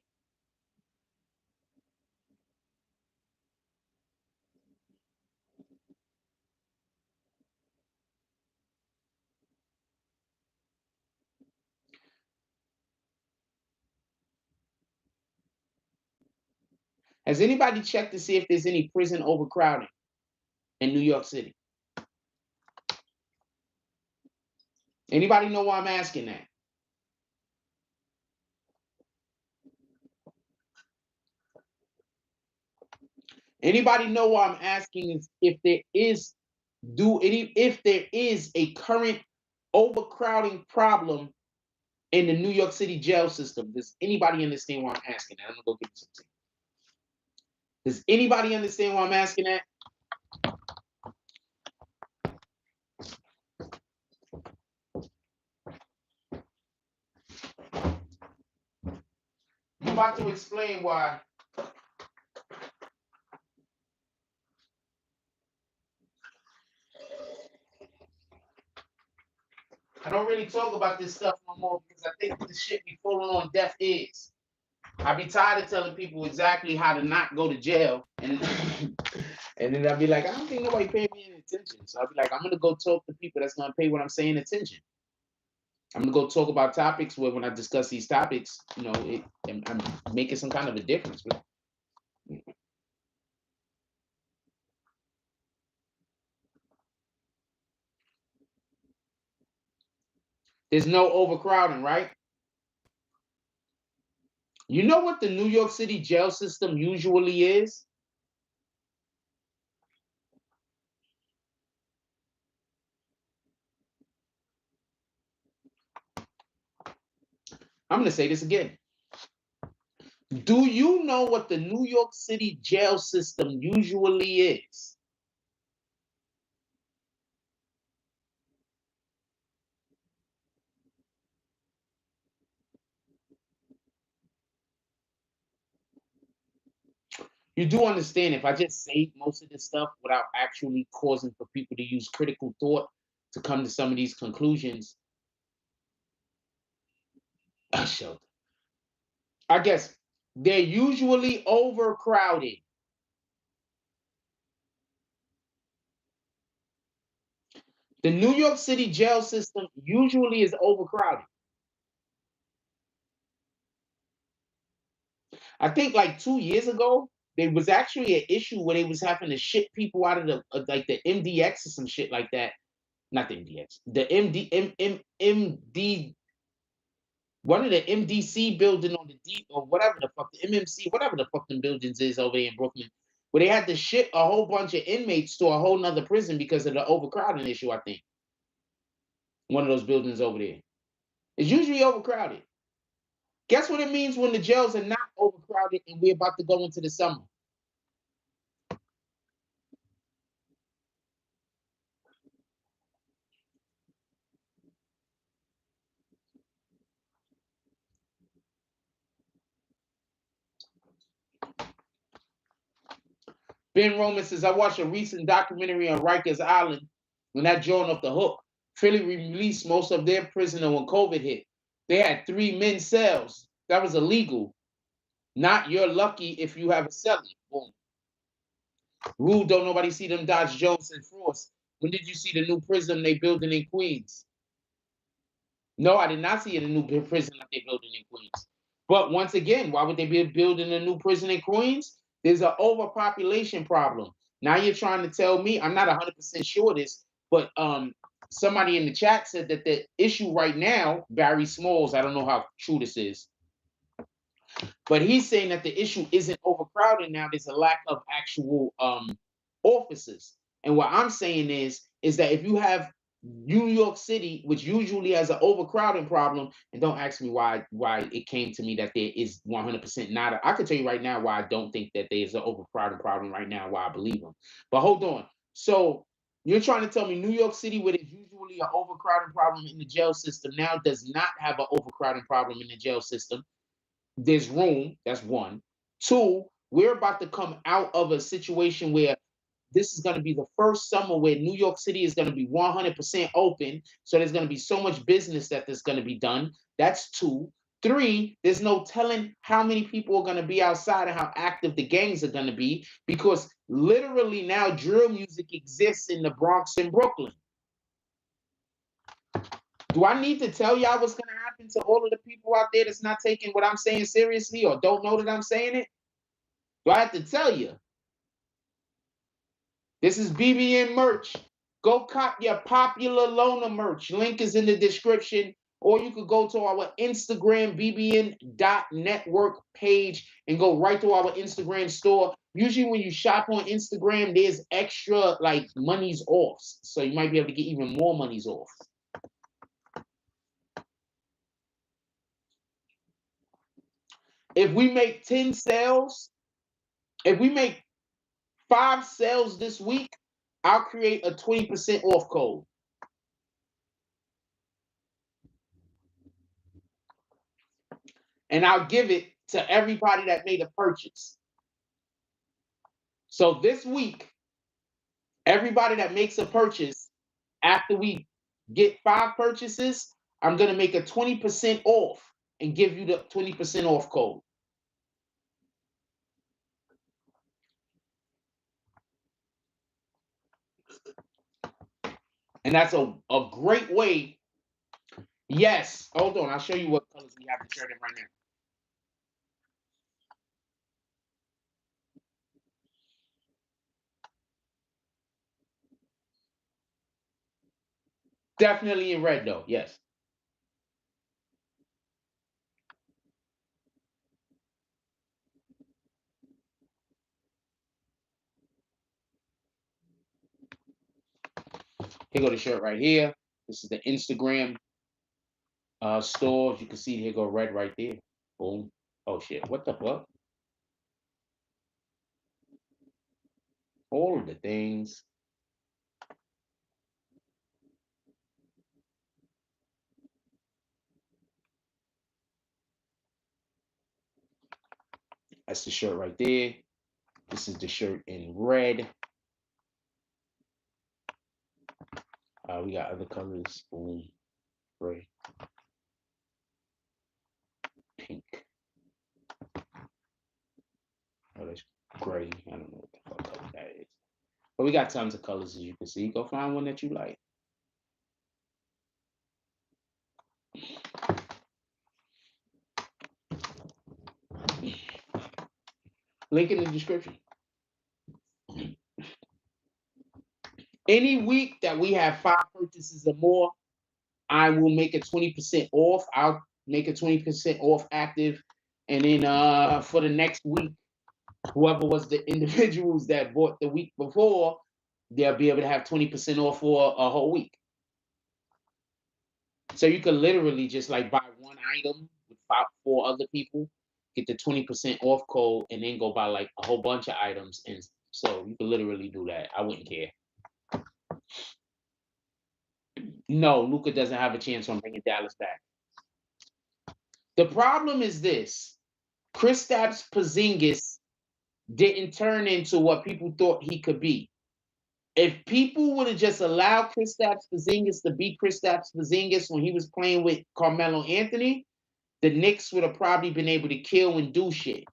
has anybody checked to see if there's any prison overcrowding in New York City? Anybody know why I'm asking that? Anybody know why I'm asking if there is a current overcrowding problem in the New York City jail system? Does anybody understand why I'm asking that? I'm gonna go get some tea. Does anybody understand why I'm asking that? I'm about to explain why. I don't really talk about this stuff no more because I think this shit be falling on deaf ears. I be tired of telling people exactly how to not go to jail, and and then I'll be like, I don't think nobody paying me any attention. So I'll be like, I'm gonna go talk to people that's gonna pay what I'm saying attention. I'm gonna go talk about topics where when I discuss these topics, I'm making some kind of a difference. There's no overcrowding, right? You know what the New York City jail system usually is? I'm going to say this again. Do you know what the New York City jail system usually is? You do understand if I just say most of this stuff without actually causing for people to use critical thought to come to some of these conclusions, sh0t. I guess they're usually overcrowded. The New York City jail system usually is overcrowded. I think like 2 years ago, there was actually an issue where they was having to ship people out of the like the MDX or some shit like that. Not the MDX, the MD, one of the MDC building on the D or whatever the fuck, the MMC, whatever the fuck them buildings is over there in Brooklyn, where they had to ship a whole bunch of inmates to a whole nother prison because of the overcrowding issue. I think one of those buildings over there is usually overcrowded. Guess what it means when the jails are not overcrowded and we're about to go into the summer? Ben Roman says, I watched a recent documentary on Rikers Island when that joint off the hook. Philly released most of their prisoner when COVID hit. They had 3 men's cells. That was illegal. Not you're lucky if you have a cellie. Boom. Rule, don't nobody see them Dodge Jones and Frost. When did you see the new prison they building in Queens? No, I did not see a new prison that they're building in Queens. But once again, why would they be building a new prison in Queens? There's an overpopulation problem. Now you're trying to tell me, I'm not 100% sure of this, but somebody in the chat said that the issue right now, Barry Smalls, I don't know how true this is, but he's saying that the issue isn't overcrowding now. There's a lack of actual officers. And what I'm saying is that if you have New York City, which usually has an overcrowding problem, and don't ask me why it came to me that there is 100% not. I can tell you right now why I don't think that there's an overcrowding problem right now. Why I believe them. But hold on. So you're trying to tell me New York City, where there's usually an overcrowding problem in the jail system, now does not have an overcrowding problem in the jail system. There's room. That's one. Two, we're about to come out of a situation where this is going to be the first summer where New York City is going to be 100% open. So there's going to be so much business that there's going to be done. That's two. Three, there's no telling how many people are going to be outside and how active the gangs are going to be, because literally now drill music exists in the Bronx and Brooklyn. Do I need to tell y'all what's going to happen to all of the people out there that's not taking what I'm saying seriously or don't know that I'm saying it? Do I have to tell you? This is BBN merch. Go cop your popular loaner merch. Link is in the description. Or you could go to our Instagram, BBN.network page, and go right to our Instagram store. Usually when you shop on Instagram, there's extra like monies off. So you might be able to get even more monies off. If we make 10 sales, if we make 5 sales this week, I'll create a 20% off code. And I'll give it to everybody that made a purchase. So this week, everybody that makes a purchase, after we get 5 purchases, I'm going to make a 20% off and give you the 20% off code. And that's a great way. Yes. Hold on. I'll show you what colors we have the shirt in right now. Definitely in red, though. Yes. Here go the shirt right here. This is the Instagram store. As you can see, here go red right there. Boom. Oh shit, what the fuck? All of the things. That's the shirt right there. This is the shirt in red. We got other colors. Boom. Gray. Pink. Oh, that's gray. I don't know what the fuck color that is. But we got tons of colors, as you can see. Go find one that you like. Link in the description. Any week that we have 5 purchases or more, I will make it 20% off. I'll make it 20% off active. And then for the next week, whoever was the individuals that bought the week before, they'll be able to have 20% off for a whole week. So you could literally just like buy one item with 4 other people, get the 20% off code, and then go buy like a whole bunch of items. And so you could literally do that. I wouldn't care. No, Luka doesn't have a chance on bringing Dallas back. The problem is this: Kristaps Porzingis didn't turn into what people thought he could be. If people would have just allowed Kristaps Porzingis to be Kristaps Porzingis when he was playing with Carmelo Anthony, the Knicks would have probably been able to kill and do shit.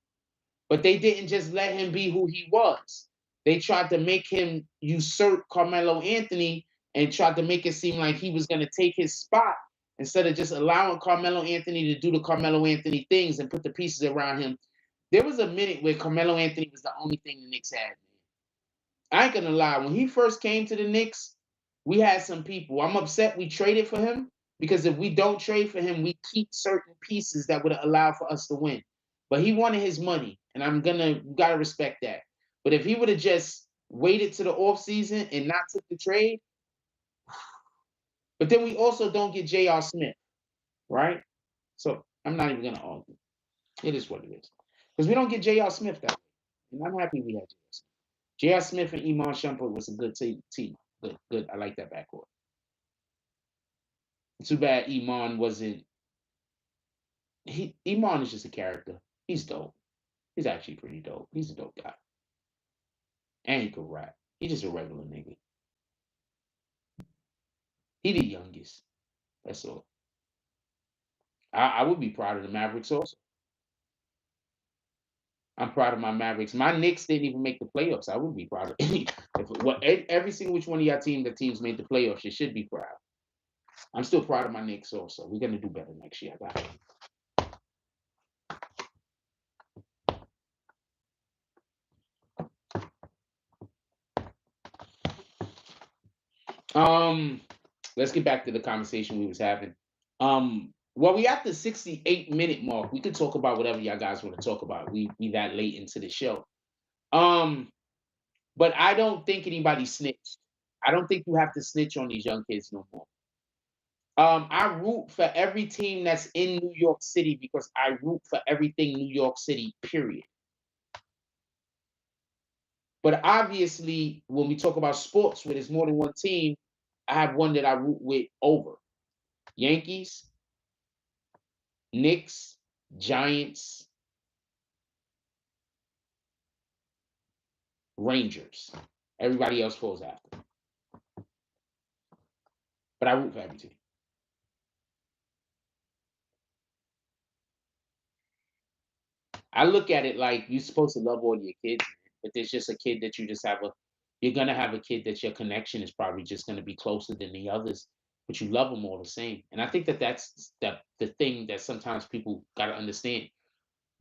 But they didn't just let him be who he was. They tried to make him usurp Carmelo Anthony and tried to make it seem like he was going to take his spot instead of just allowing Carmelo Anthony to do the Carmelo Anthony things and put the pieces around him. There was a minute where Carmelo Anthony was the only thing the Knicks had. I ain't gonna lie. When he first came to the Knicks, we had some people. I'm upset we traded for him because if we don't trade for him, we keep certain pieces that would allow for us to win. But he wanted his money, and gotta respect that. But if he would have just waited to the offseason and not took the trade, but then we also don't get J.R. Smith, right? So I'm not even gonna argue. It is what it is. Because we don't get J.R. Smith that way. And I'm happy we had J.R. Smith. J.R. Smith and Iman Shumpert was a good team. Good. I like that backcourt. Too bad Iman wasn't. Iman is just a character. He's dope. He's actually pretty dope. He's a dope guy. And he could rap. He's just a regular nigga. He the youngest. That's all. I would be proud of the Mavericks also. I'm proud of my Mavericks. My Knicks didn't even make the playoffs. I would be proud of every single which one of y'all teams made the playoffs. You should be proud. I'm still proud of my Knicks also. We're gonna do better next year. I got it. Let's get back to the conversation we was having. Well, we at the 68-minute mark. We could talk about whatever y'all guys want to talk about. We that late into the show. But I don't think anybody snitched. I don't think you have to snitch on these young kids no more. I root for every team that's in New York City because I root for everything New York City, period. But obviously, when we talk about sports where there's more than one team, I have one that I root with over. Yankees, Knicks, Giants, Rangers. Everybody else falls after. But I root for every team. I look at it like you're supposed to love all your kids, but there's just a kid that you're gonna have a kid that your connection is probably just gonna be closer than the others, but you love them all the same. And I think that's the thing that sometimes people gotta understand.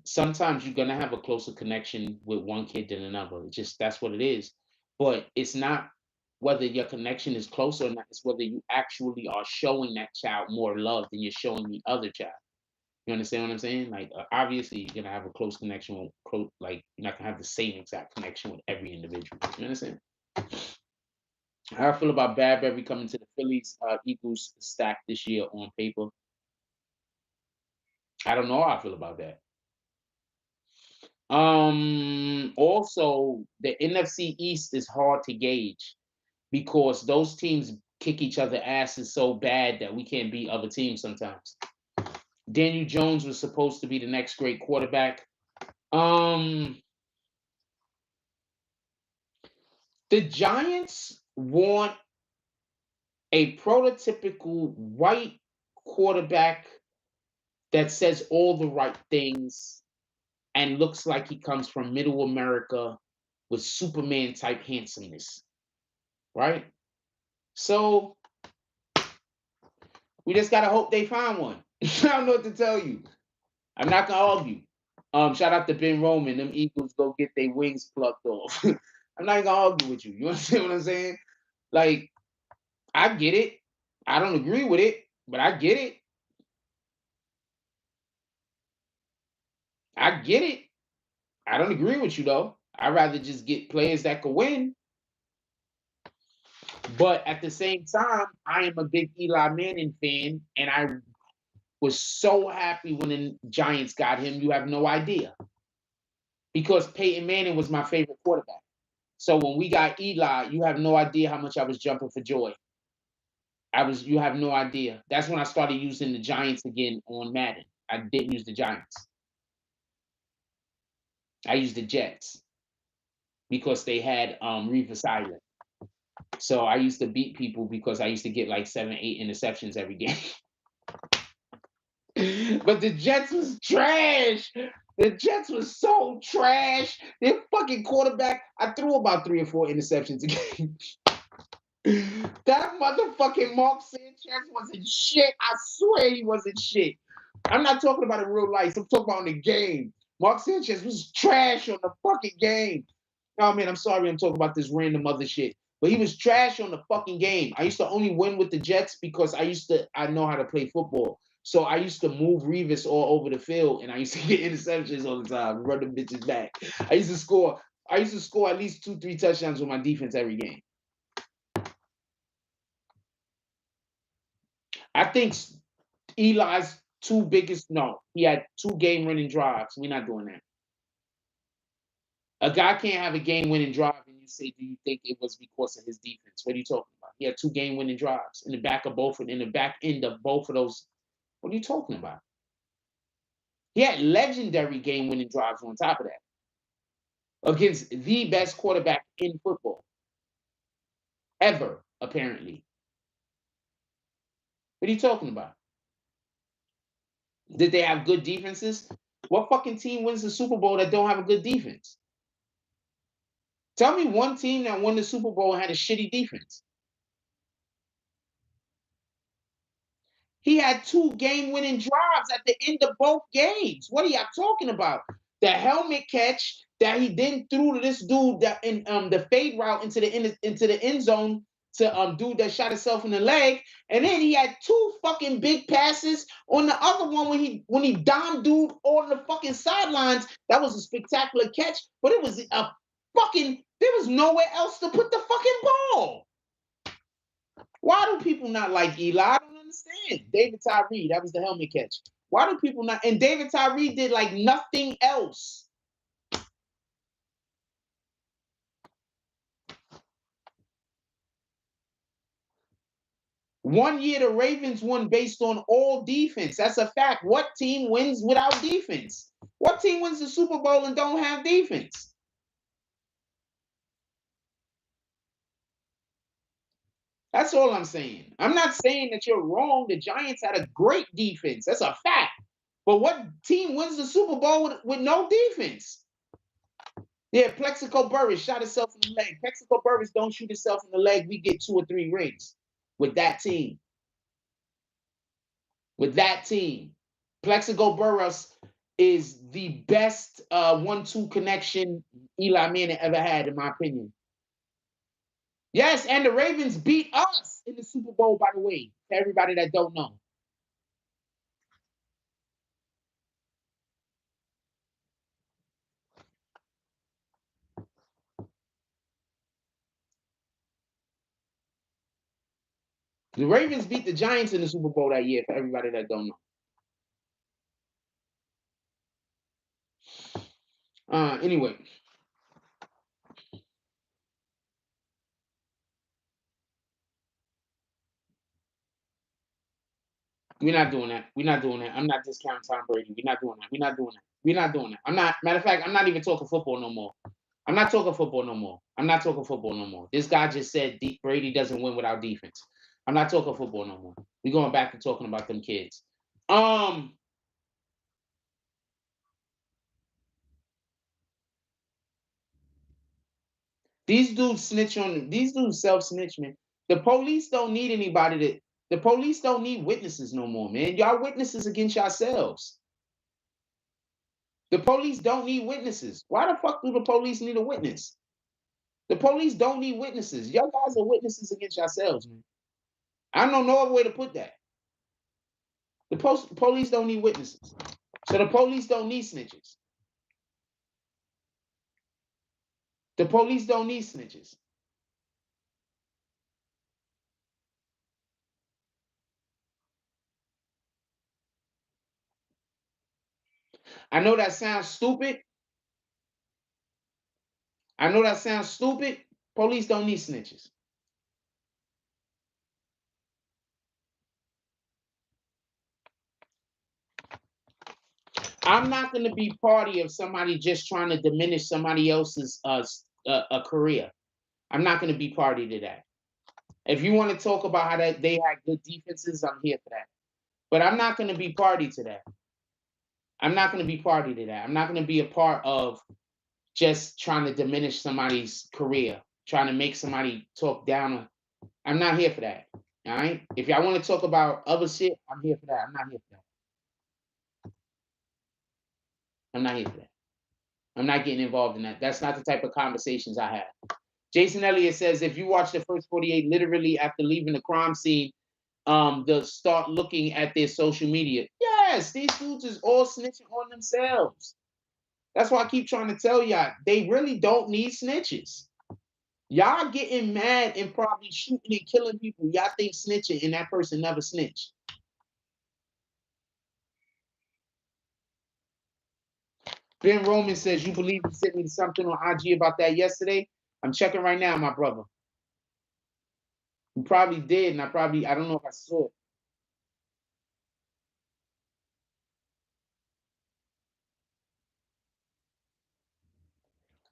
Sometimes you're gonna have a closer connection with one kid than another. It's just that's what it is. But it's not whether your connection is closer or not. It's whether you actually are showing that child more love than you're showing the other child. You understand what I'm saying? Like, obviously, you're gonna have a close connection like you're not gonna have the same exact connection with every individual. You understand? How I feel about Badberry coming to the Phillies Eagles stack this year on paper. I don't know how I feel about that. Also, the NFC East is hard to gauge because those teams kick each other asses so bad that we can't beat other teams sometimes. Daniel Jones was supposed to be the next great quarterback. Um, the Giants want a prototypical white quarterback that says all the right things and looks like he comes from middle America with Superman type handsomeness, right? So we just gotta hope they find one. I don't know what to tell you. I'm not gonna argue. Shout out to Ben Roman. Them Eagles go get their wings plucked off. I'm not gonna argue with you. You understand what I'm saying? Like, I get it. I don't agree with it, but I get it. I get it. I don't agree with you though. I'd rather just get players that could win. But at the same time, I am a big Eli Manning fan, and I was so happy when the Giants got him. You have no idea. Because Peyton Manning was my favorite quarterback. So when we got Eli, you have no idea how much I was jumping for joy. You have no idea. That's when I started using the Giants again on Madden. I didn't use the Giants. I used the Jets because they had Revis Island. So I used to beat people because I used to get like 7, 8 interceptions every game. But the Jets was trash. The Jets was so trash. Their fucking quarterback, I threw about 3 or 4 interceptions a game. That motherfucking Mark Sanchez wasn't shit. I swear he wasn't shit. I'm not talking about in real life. I'm talking about in the game. Mark Sanchez was trash on the fucking game. Oh man, I'm sorry I'm talking about this random other shit. But he was trash on the fucking game. I used to only win with the Jets because I know how to play football. So I used to move Revis all over the field and I used to get interceptions all the time, run them bitches back. I used to score at least 2, 3 touchdowns with my defense every game. I think Eli's two biggest, no, he had 2 game winning drives. We're not doing that. A guy can't have a game winning drive and you say, do you think it was because of his defense? What are you talking about? He had 2 game winning drives in the back end of both of those. What are you talking about? He had legendary game winning drives on top of that against the best quarterback in football ever, apparently. What are you talking about? Did they have good defenses? What fucking team wins the Super Bowl that don't have a good defense? Tell me one team that won the Super Bowl and had a shitty defense. He had 2 game-winning drives at the end of both games. What are y'all talking about? The helmet catch that he then threw to this dude that in the fade route into the end zone to dude that shot himself in the leg, and then he had 2 fucking big passes on the other one when he domed dude on the fucking sidelines. That was a spectacular catch, but it was a fucking there was nowhere else to put the fucking ball. Why do people not like Eli? I don't understand. David Tyree, that was the helmet catch. Why do people not? And David Tyree did like nothing else. One year the Ravens won based on all defense. That's a fact. What team wins without defense? What team wins the Super Bowl and don't have defense? That's all I'm saying. I'm not saying that you're wrong. The Giants had a great defense. That's a fact. But what team wins the Super Bowl with no defense? Yeah, Plexico Burris shot himself in the leg. Plexico Burris don't shoot himself in the leg. We get 2 or 3 rings with that team. With that team. Plexico Burris is the best 1-2 connection Eli Manning ever had, in my opinion. Yes, and the Ravens beat us in the Super Bowl, by the way, to everybody that don't know. The Ravens beat the Giants in the Super Bowl that year, for everybody that don't know. Anyway. We're not doing that. We're not doing that. I'm not discounting Tom Brady. We're not doing that. We're not doing that. We're not doing that. I'm not. Matter of fact, I'm not even talking football no more. I'm not talking football no more. I'm not talking football no more. This guy just said Brady doesn't win without defense. I'm not talking football no more. We're going back to talking about them kids. These dudes snitch on. These dudes self-snitch, man. The police don't need anybody to. The police don't need witnesses no more, man. Y'all witnesses against yourselves. The police don't need witnesses. Why the fuck do the police need a witness? The police don't need witnesses. Y'all guys are witnesses against yourselves, man. I don't know no other way to put that. The police don't need witnesses. So the police don't need snitches. The police don't need snitches. I know that sounds stupid. I know that sounds stupid. Police don't need snitches. I'm not going to be party of somebody just trying to diminish somebody else's career. I'm not going to be party to that. If you want to talk about how that they had good defenses, I'm here for that. But I'm not going to be party to that. I'm not going to be party to that. I'm not going to be a part of just trying to diminish somebody's career, trying to make somebody talk down. I'm not here for that. All right. If y'all want to talk about other shit, I'm here for that. I'm not here for that. I'm not here for that. I'm not getting involved in that. That's not the type of conversations I have. Jason Elliott says if you watch the first 48 literally after leaving the crime scene, they'll start looking at their social media. Yes, these dudes is all snitching on themselves. That's why I keep trying to tell y'all, they really don't need snitches. Y'all getting mad and probably shooting and killing people. Y'all think snitching and that person never snitched. Ben Roman says, you believe he sent me something on IG about that yesterday? I'm checking right now, my brother. You probably did, and I don't know if I saw it.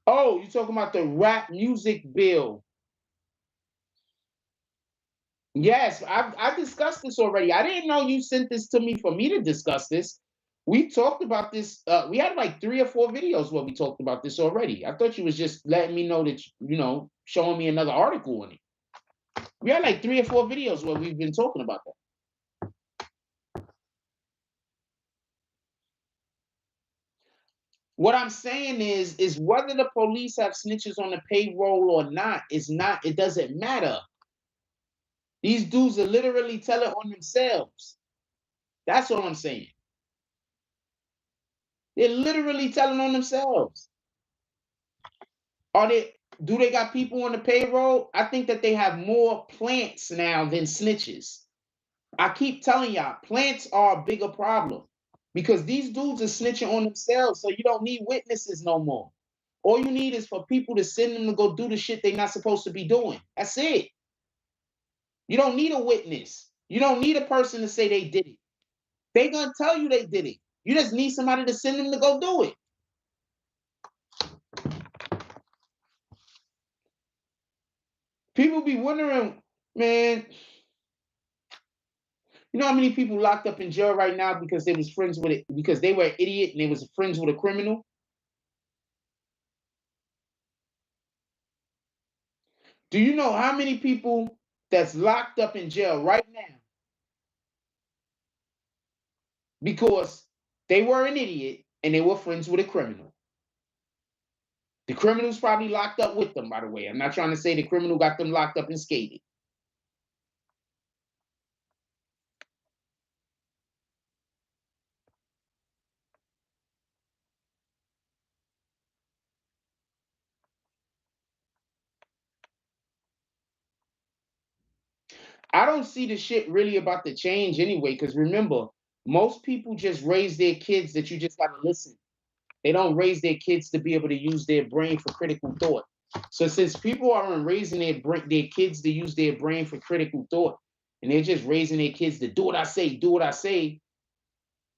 Oh, you're talking about the rap music bill. Yes, I discussed this already. I didn't know you sent this to me for me to discuss this. We talked about this. We had like 3 or 4 videos where we talked about this already. I thought you was just letting me know that, showing me another article on it. We had like 3 or 4 videos where we've been talking about that. What I'm saying is whether the police have snitches on the payroll or not, it doesn't matter. These dudes are literally telling on themselves. That's all I'm saying. They're literally telling on themselves. Do they got people on the payroll? I think that they have more plants now than snitches. I keep telling y'all, plants are a bigger problem because these dudes are snitching on themselves, so you don't need witnesses no more. All you need is for people to send them to go do the shit they're not supposed to be doing. That's it. You don't need a witness. You don't need a person to say they did it. They're gonna tell you they did it. You just need somebody to send them to go do it. People be wondering, man, you know how many people locked up in jail right now because they was friends with it, because they were an idiot and they was friends with a criminal? Do you know how many people that's locked up in jail right now because they were an idiot and they were friends with a criminal? The criminal's probably locked up with them, by the way. I'm not trying to say the criminal got them locked up and skated. I don't see the shit really about to change anyway, because remember, most people just raise their kids that you just gotta listen. They don't raise their kids to be able to use their brain for critical thought. So since people aren't raising their kids to use their brain for critical thought, and they're just raising their kids to do what I say, do what I say,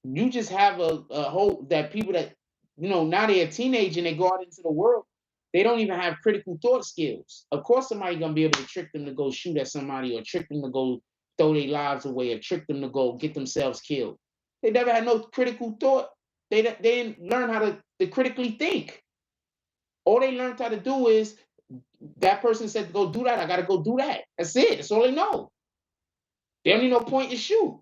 you just have a whole that people that now they're a teenager and they go out into the world, they don't even have critical thought skills. Of course somebody's gonna be able to trick them to go shoot at somebody, or trick them to go throw their lives away, or trick them to go get themselves killed. They never had no critical thought. They didn't learn how to critically think. All they learned how to do is that person said to go do that, I gotta go do that. That's it. That's all they know. They don't need no point to shoot.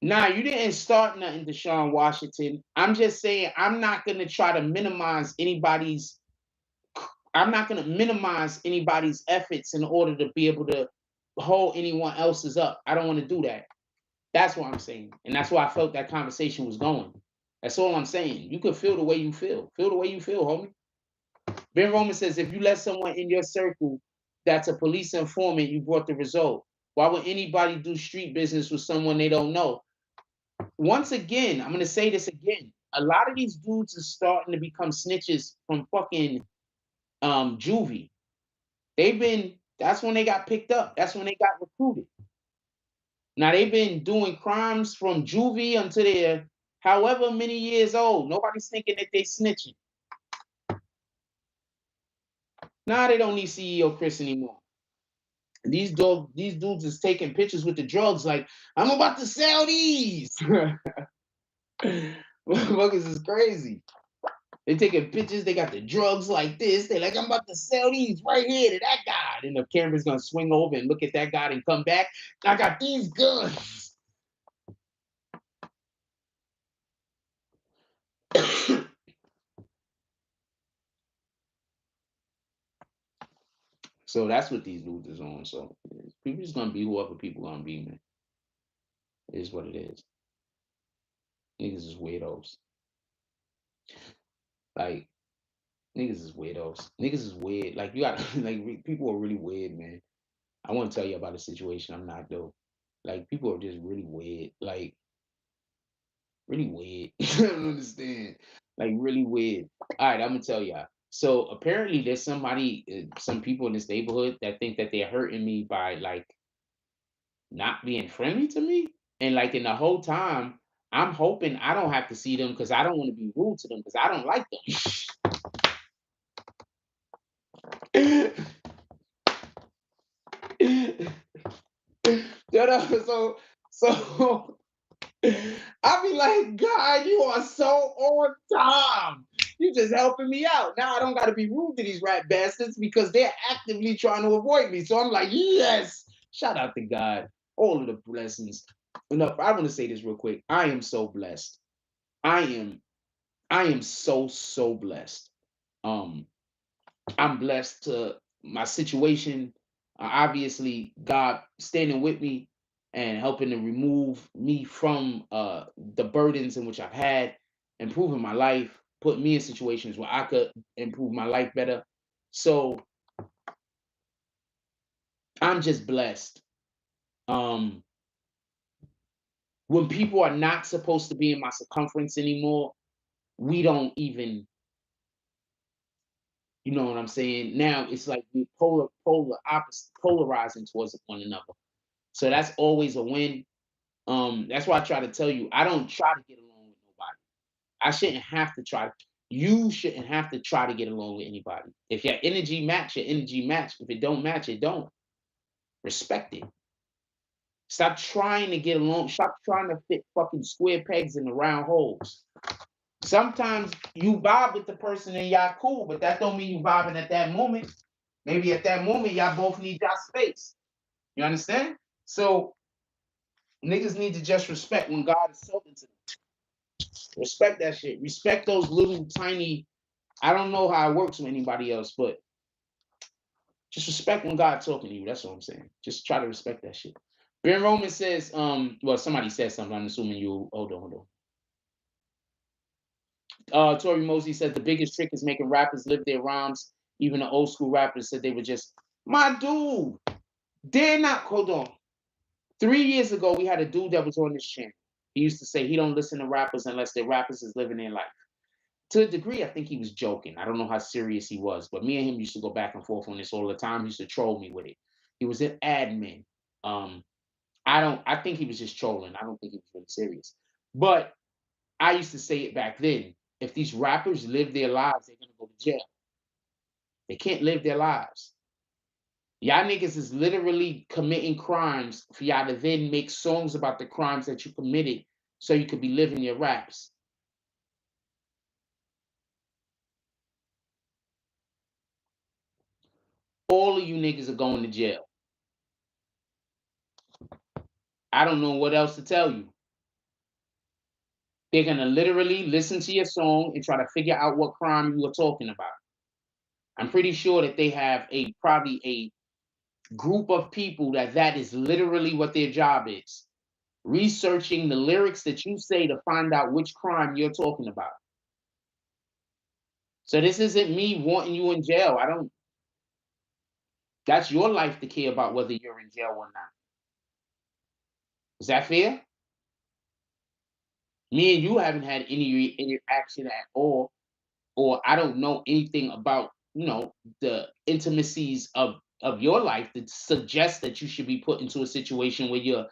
Nah, you didn't start nothing, Deshaun Washington. I'm just saying I'm not gonna try to minimize anybody's. I'm not gonna minimize anybody's efforts in order to be able to hold anyone else's up. I don't want to do that. That's what I'm saying, and that's why I felt that conversation was going. That's all I'm saying. You can feel the way you feel. Feel the way you feel, homie. Ben Roman says if you let someone in your circle that's a police informant, you brought the result. Why would anybody do street business with someone they don't know? Once again, I'm gonna say this again. A lot of these dudes are starting to become snitches from fucking juvie. That's when they got picked up. That's when they got recruited. Now they've been doing crimes from juvie until they're however many years old. Nobody's thinking that they snitching. Now they don't need CEO Chris anymore. These dudes is taking pictures with the drugs like, I'm about to sell these. Motherfuckers is crazy. They taking pictures, they got the drugs like this. They're like, I'm about to sell these right here to that guy. And the camera's gonna swing over and look at that guy and come back. I got these guns. So that's what these dudes is on. So people just gonna be whoever people gonna be, man. It is what it is. Niggas is weirdos. Like niggas is weirdos. Niggas is weird. Like you got like people are really weird, man. I want to tell you about a situation I'm not though. Like people are just really weird. Like really weird. I don't understand. Like really weird. All right, I'm gonna tell y'all. So apparently there's some people in this neighborhood that think that they're hurting me by like not being friendly to me. And like in the whole time, I'm hoping I don't have to see them because I don't want to be rude to them because I don't like them. So I be like, God, you are so on time. You just helping me out. Now I don't got to be rude to these rat bastards because they're actively trying to avoid me. So I'm like, yes. Shout out to God. All of the blessings. Enough. I want to say this real quick. I am so blessed. I am so blessed. Um, I'm blessed to my situation. Obviously, God standing with me and helping to remove me from the burdens in which I've had, improving my life, putting me in situations where I could improve my life better. So I'm just blessed. Um, when people are not supposed to be in my circumference anymore, we don't even, you know what I'm saying? Now it's like we polar opposite, polarizing towards one another. So that's always a win. That's why I try to tell you, I don't try to get along with nobody. I shouldn't have to try. You shouldn't have to try to get along with anybody. If your energy match, your energy match. If it don't match, it don't. Respect it. Stop trying to get along. Stop trying to fit fucking square pegs in the round holes. Sometimes you vibe with the person and y'all cool, but that don't mean you vibing at that moment. Maybe at that moment y'all both need y'all space. You understand? So niggas need to just respect when God is talking to them. Respect that shit. Respect those little tiny. I don't know how it works with anybody else, but just respect when God's talking to you. That's what I'm saying. Just try to respect that shit. Ben Roman says, well, somebody said something. I'm assuming you. Hold on. Tori Mosley said the biggest trick is making rappers live their rhymes. Even the old school rappers said they were just, my dude, they're not. Hold on. 3 years ago, we had a dude that was on this channel. He used to say he don't listen to rappers unless their rappers is living their life. To a degree, I think he was joking. I don't know how serious he was, but me and him used to go back and forth on this all the time. He used to troll me with it. He was an admin. I think he was just trolling. I don't think he was really serious. But I used to say it back then. If these rappers live their lives, they're gonna go to jail. They can't live their lives. Y'all niggas is literally committing crimes for y'all to then make songs about the crimes that you committed so you could be living your raps. All of you niggas are going to jail. I don't know what else to tell you. They're gonna literally listen to your song and try to figure out what crime you are talking about. I'm pretty sure that they have probably a group of people that is literally what their job is. Researching the lyrics that you say to find out which crime you're talking about. So this isn't me wanting you in jail. That's your life to care about whether you're in jail or not. Is that fair? Me and you haven't had any interaction at all, or I don't know anything about, the intimacies of your life that suggests that you should be put into a situation where you're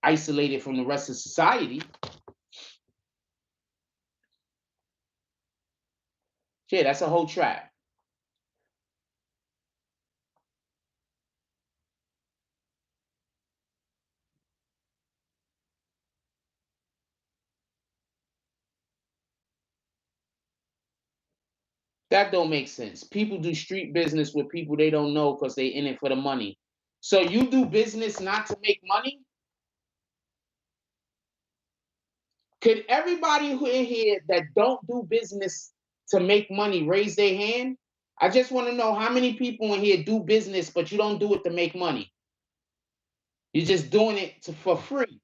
isolated from the rest of society. Yeah, that's a whole trap. That don't make sense. People do street business with people they don't know because they in it for the money. So you do business not to make money? Could everybody who in here that don't do business to make money raise their hand? I just want to know how many people in here do business, but you don't do it to make money. You're just doing it for free.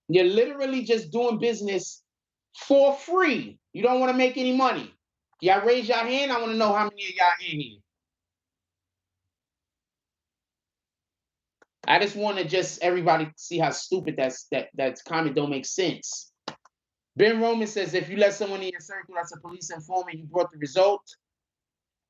You're literally just doing business for free. You don't want to make any money. Y'all raise your hand. I want to know how many of y'all in here. I just want to just everybody see how stupid that comment don't make sense. Ben Roman says if you let someone in your circle that's a police informant, you brought the result.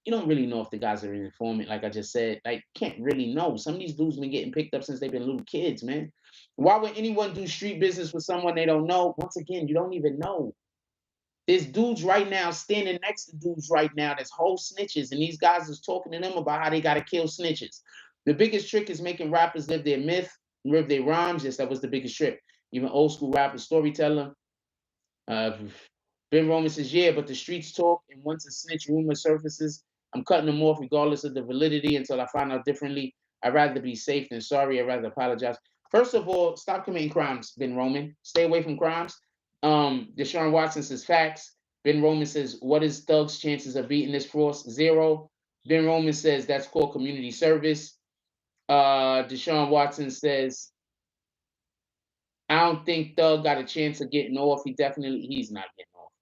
You don't really know if the guys are an informant, like I just said. Like, can't really know. Some of these dudes been getting picked up since they've been little kids, man. Why would anyone do street business with someone they don't know? Once again, you don't even know. There's dudes right now standing next to dudes right now that's whole snitches, and these guys is talking to them about how they gotta kill snitches. The biggest trick is making rappers live their myth, live their rhymes. Yes, that was the biggest trick. Even old school rappers, storytelling. Uh, Ben Roman says, yeah, but the streets talk, and once a snitch rumor surfaces, I'm cutting them off regardless of the validity until I find out differently. I'd rather be safe than sorry. I'd rather apologize. First of all, stop committing crimes, Ben Roman. Stay away from crimes. Deshaun Watson says facts. Ben Roman says, what is Thug's chances of beating this force? 0. Ben Roman says that's called community service. Deshaun Watson says, I don't think Thug got a chance of getting off. He's not getting off.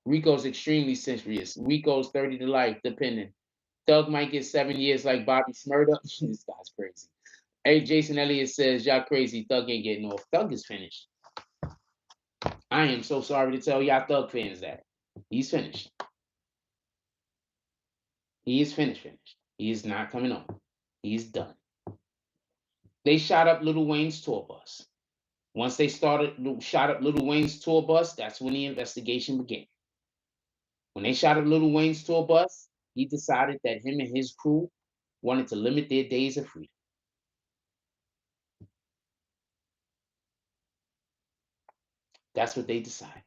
Rico's extremely serious. Rico's 30 to life, depending. Thug might get 7 years like Bobby Smurda. This guy's crazy. Hey, Jason Elliott says, y'all crazy. Thug ain't getting off. Thug is finished. I am so sorry to tell y'all Thug fans that. He's finished. He is finished. He is not coming on. He's done. They shot up Lil Wayne's tour bus. Once they shot up Lil Wayne's tour bus, that's when the investigation began. When they shot up Lil Wayne's tour bus, he decided that him and his crew wanted to limit their days of freedom. That's what they decided.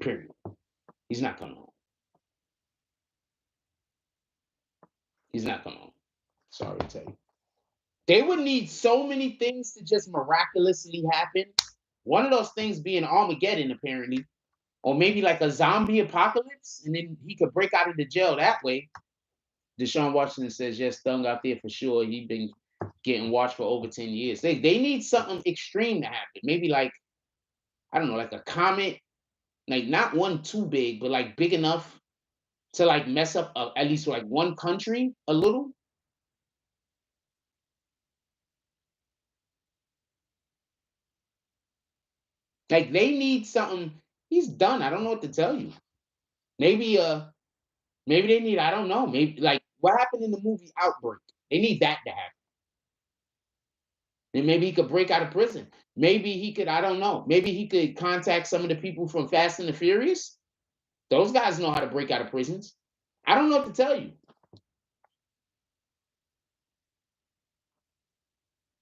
Period. He's not coming home. He's not coming home. Sorry to tell you. They would need so many things to just miraculously happen. One of those things being Armageddon, apparently, or maybe like a zombie apocalypse, and then he could break out of the jail that way. Deshaun Washington says, yes, Thung out there for sure. He's been getting watched for over 10 years. They need something extreme to happen. Maybe like, I don't know, like a comet, like not one too big, but like big enough to like mess up at least like one country a little. Like they need something. He's done. I don't know what to tell you. Maybe maybe they need, I don't know, maybe like what happened in the movie Outbreak. They need that to happen. And maybe he could break out of prison. Maybe he could, I don't know. Maybe he could contact some of the people from Fast and the Furious. Those guys know how to break out of prisons. I don't know what to tell you.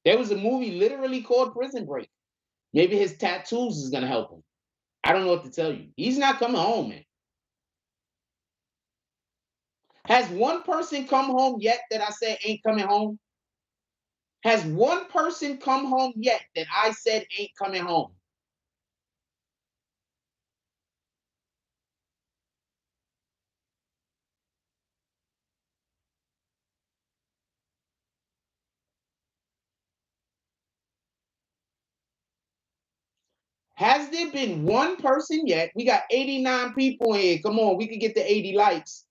There was a movie literally called Prison Break. Maybe his tattoos is gonna help him. I don't know what to tell you. He's not coming home, man. Has one person come home yet that I said ain't coming home? Has one person come home yet that I said ain't coming home? Has there been one person yet? We got 89 people in here. Come on, we can get to 80 likes.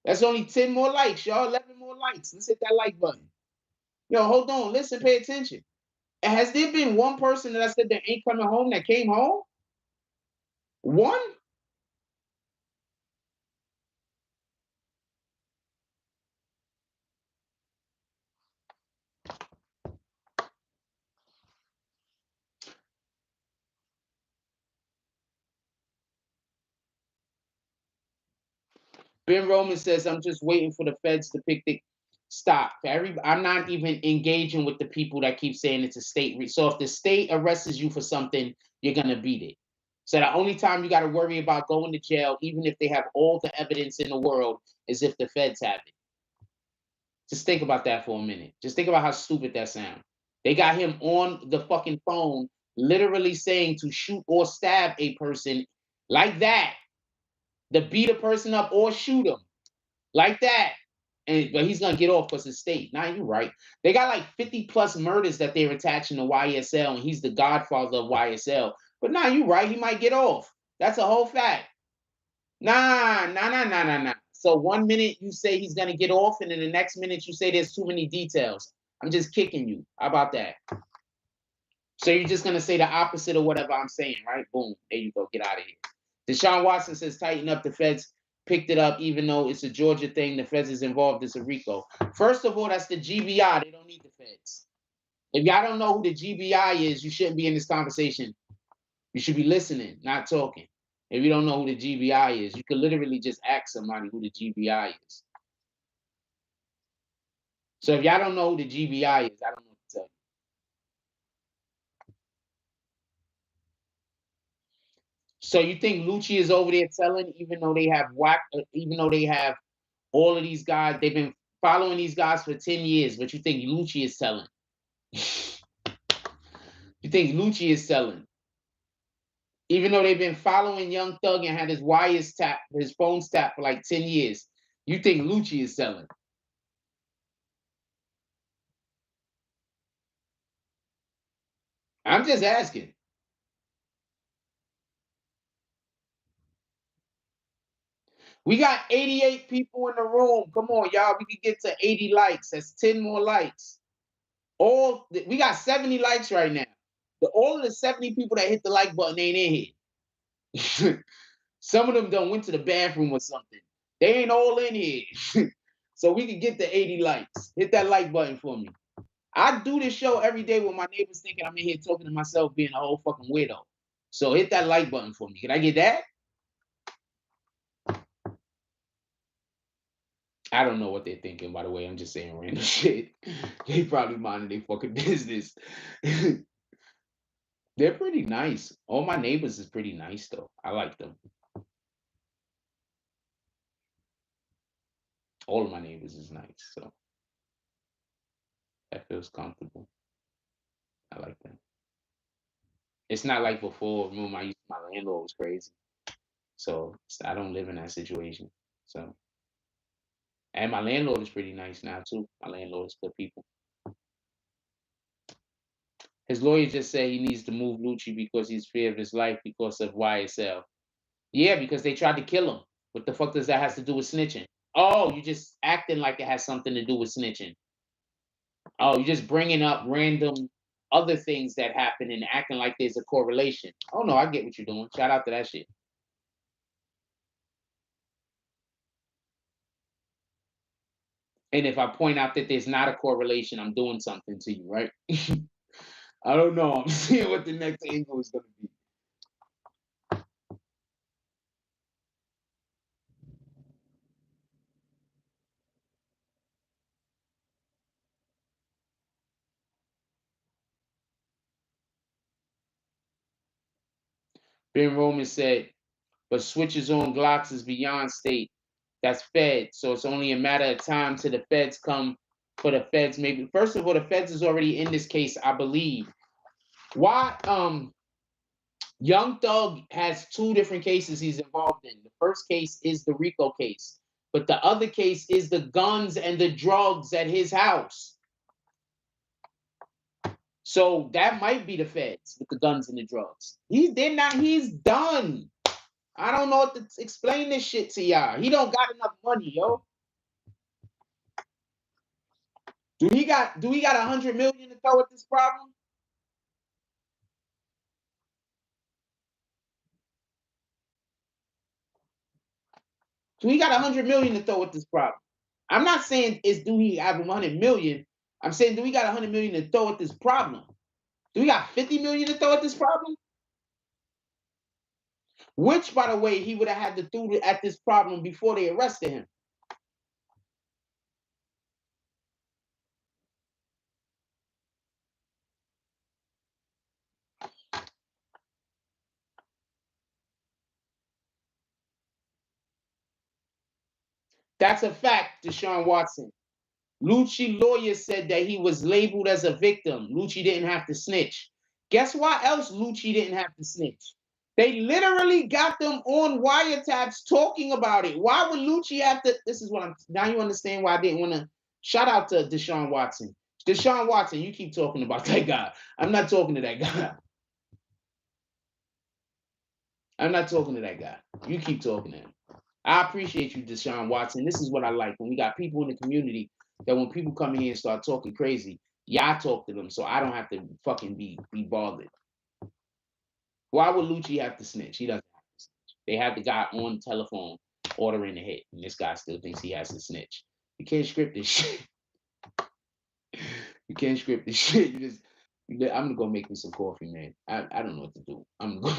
That's only 10 more likes, y'all. 11 more likes. Let's hit that like button. Yo, hold on. Listen, pay attention. Has there been one person that I said that ain't coming home that came home? One? Ben Roman says, I'm just waiting for the feds to pick the stop. I'm not even engaging with the people that keep saying it's a state. So if the state arrests you for something, you're going to beat it. So the only time you got to worry about going to jail, even if they have all the evidence in the world, is if the feds have it. Just think about that for a minute. Just think about how stupid that sounds. They got him on the fucking phone, literally saying to shoot or stab a person like that, to beat a person up or shoot him like that. But he's gonna get off because it's state. Nah, you're right. They got like 50 plus murders that they're attaching to YSL, and he's the godfather of YSL. But nah, you're right. He might get off. That's a whole fact. Nah. So 1 minute you say he's gonna get off, and then the next minute you say there's too many details. I'm just kicking you. How about that? So you're just gonna say the opposite of whatever I'm saying, right? Boom. There you go. Get out of here. Deshaun Watson says tighten up. The feds picked it up, even though it's a Georgia thing. The feds is involved. It's a RICO. First of all, that's the GBI. They don't need the feds. If y'all don't know who the GBI is, you shouldn't be in this conversation. You should be listening, not talking. If you don't know who the GBI is, you could literally just ask somebody who the GBI is. So if y'all don't know who the GBI is, I don't know what to tell you. So you think Lucci is over there telling, even though they have even though they have all of these guys, they've been following these guys for 10 years, but you think Lucci is telling? You think Lucci is telling? Even though they've been following Young Thug and had his wires tapped, his phones tapped for like 10 years, you think Lucci is selling? I'm just asking. We got 88 people in the room. Come on, y'all. We can get to 80 likes. That's 10 more likes. We got 70 likes right now. All of the 70 people that hit the like button ain't in here. Some of them done went to the bathroom or something. They ain't all in here. So we can get to 80 likes. Hit that like button for me. I do this show every day with my neighbors thinking I'm in here talking to myself being a whole fucking weirdo. So hit that like button for me. Can I get that? I don't know what they're thinking, by the way. I'm just saying random shit. They probably minding their fucking business. They're pretty nice. All my neighbors is pretty nice, though. I like them. All of my neighbors is nice, so that feels comfortable. I like that. It's not like before. Remember, my landlord was crazy, so I don't live in that situation. So, and my landlord is pretty nice now too. My landlord is good people. His lawyer just said he needs to move Lucci because he's fear of his life because of YSL. Yeah, because they tried to kill him. What the fuck does that has to do with snitching? Oh, you just acting like it has something to do with snitching. Oh, you're just bringing up random other things that happen and acting like there's a correlation. Oh no, I get what you're doing. Shout out to that shit. And if I point out that there's not a correlation, I'm doing something to you, right? I don't know. I'm seeing what the next angle is going to be. Ben Roman said, but switches on Glocks is beyond state. That's Fed. So it's only a matter of time till the feds come for the feds. Maybe first of all, the feds is already in this case, I believe. Why Young Thug has two different cases he's involved in. The first case is the RICO case, but the other case is the guns and the drugs at his house. So that might be the feds with the guns and the drugs. He's done. I don't know what to explain this shit to y'all. He don't got enough money, yo. Do he got 100 million to throw at this problem? Do he got 100 million to throw at this problem? I'm not saying do he have 100 million. I'm saying do we got 100 million to throw at this problem? Do we got 50 million to throw at this problem? Which, by the way, he would have had to throw at this problem before they arrested him. That's a fact, Deshaun Watson. Lucci lawyer said that he was labeled as a victim. Lucci didn't have to snitch. Guess why else Lucci didn't have to snitch? They literally got them on wiretaps talking about it. Why would Lucci have to? This is what I'm. Now you understand why I didn't want to. Shout out to Deshaun Watson. Deshaun Watson, you keep talking about that guy. I'm not talking to that guy. I'm not talking to that guy. You keep talking to him. I appreciate you, Deshaun Watson. This is what I like when we got people in the community that when people come in here and start talking crazy, y'all talk to them so I don't have to fucking be bothered. Why would Lucci have to snitch? He doesn't have to snitch. They have the guy on the telephone ordering the hit, and this guy still thinks he has to snitch. You can't script this shit. You can't script this shit. I'm gonna go make me some coffee, man. I don't know what to do.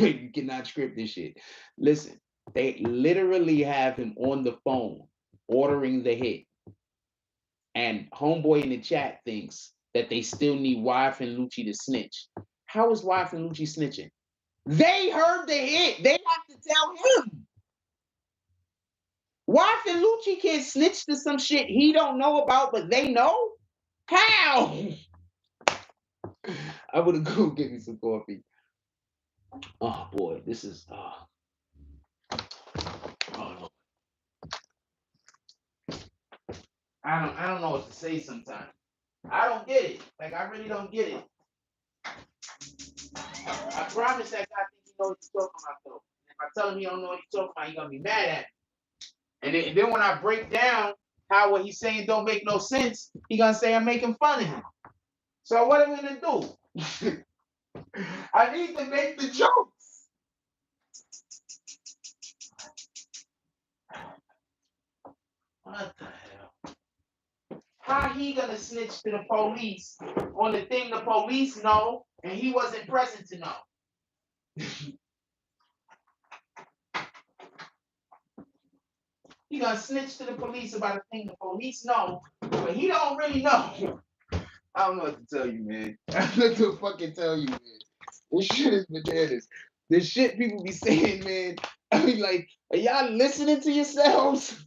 You cannot script this shit. Listen, they literally have him on the phone ordering the hit. And homeboy in the chat thinks that they still need Wife and Lucci to snitch. How is Wife and Lucci snitching? They heard the hit. They have to tell him. Wife and Lucci can't snitch to some shit he don't know about, but they know? How? I would go get me some coffee. Oh boy, this is oh Lord. I don't know what to say sometimes. I don't get it. Like I really don't get it. I promise that guy thinks he knows what he's talking about though. If I tell him he don't know what he's talking about, he's gonna be mad at me. And then when I break down how what he's saying don't make no sense, he gonna say I'm making fun of him. So what am I gonna do? I need to make the jokes. What the hell? How he gonna snitch to the police on the thing the police know and he wasn't present to know? He gonna snitch to the police about a thing the police know, but he don't really know. I don't know what to tell you, man. I don't know what to fucking tell you, man. This shit is bananas. This shit people be saying, man. I mean, like, are y'all listening to yourselves?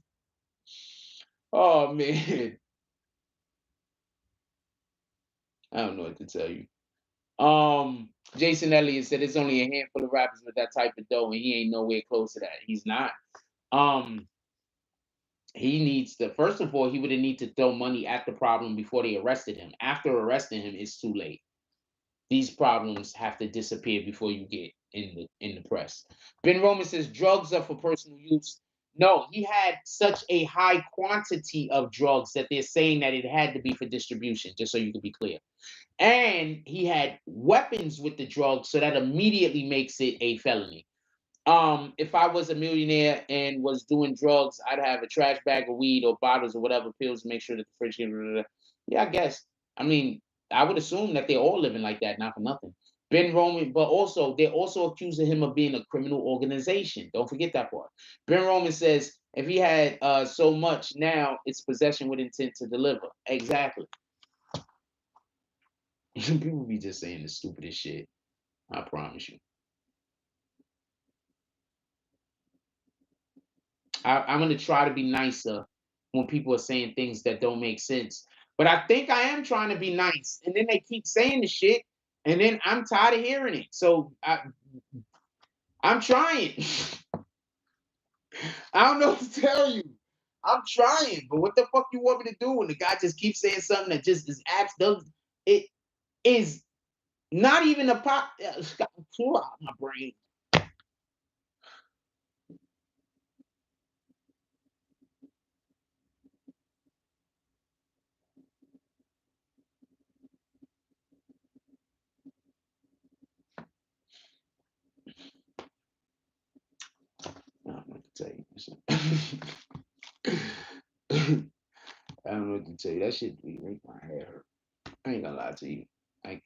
Oh man, I don't know what to tell you. Jason Elliott said it's only a handful of rappers with that type of dough, and he ain't nowhere close to that. He's not. Um, he needs to first of all, he would need to throw money at the problem before they arrested him. After arresting him, it's too late. These problems have to disappear before you get in the press. Ben Roman says drugs are for personal use. No, he had such a high quantity of drugs that they're saying that it had to be for distribution, just so you can be clear. And he had weapons with the drugs, so that immediately makes it a felony. If I was a millionaire and was doing drugs, I'd have a trash bag of weed or bottles or whatever pills to make sure that the fridge can. Yeah, I guess. I mean, I would assume that they're all living like that, not for nothing. Ben Roman, but also they're also accusing him of being a criminal organization. Don't forget that part. Ben Roman says if he had so much now, it's possession with intent to deliver. Exactly. People be just saying the stupidest shit. I promise you. I'm gonna try to be nicer when people are saying things that don't make sense. But I think I am trying to be nice, and then they keep saying the shit, and then I'm tired of hearing it. So I'm trying. I don't know what to tell you. I'm trying, but what the fuck you want me to do when the guy just keeps saying something that just is abs does it is not even a pop. It's got to pull out my brain. I don't know what to tell you. I don't know what to tell you. That shit be make my head hurt. I ain't gonna lie to you. Like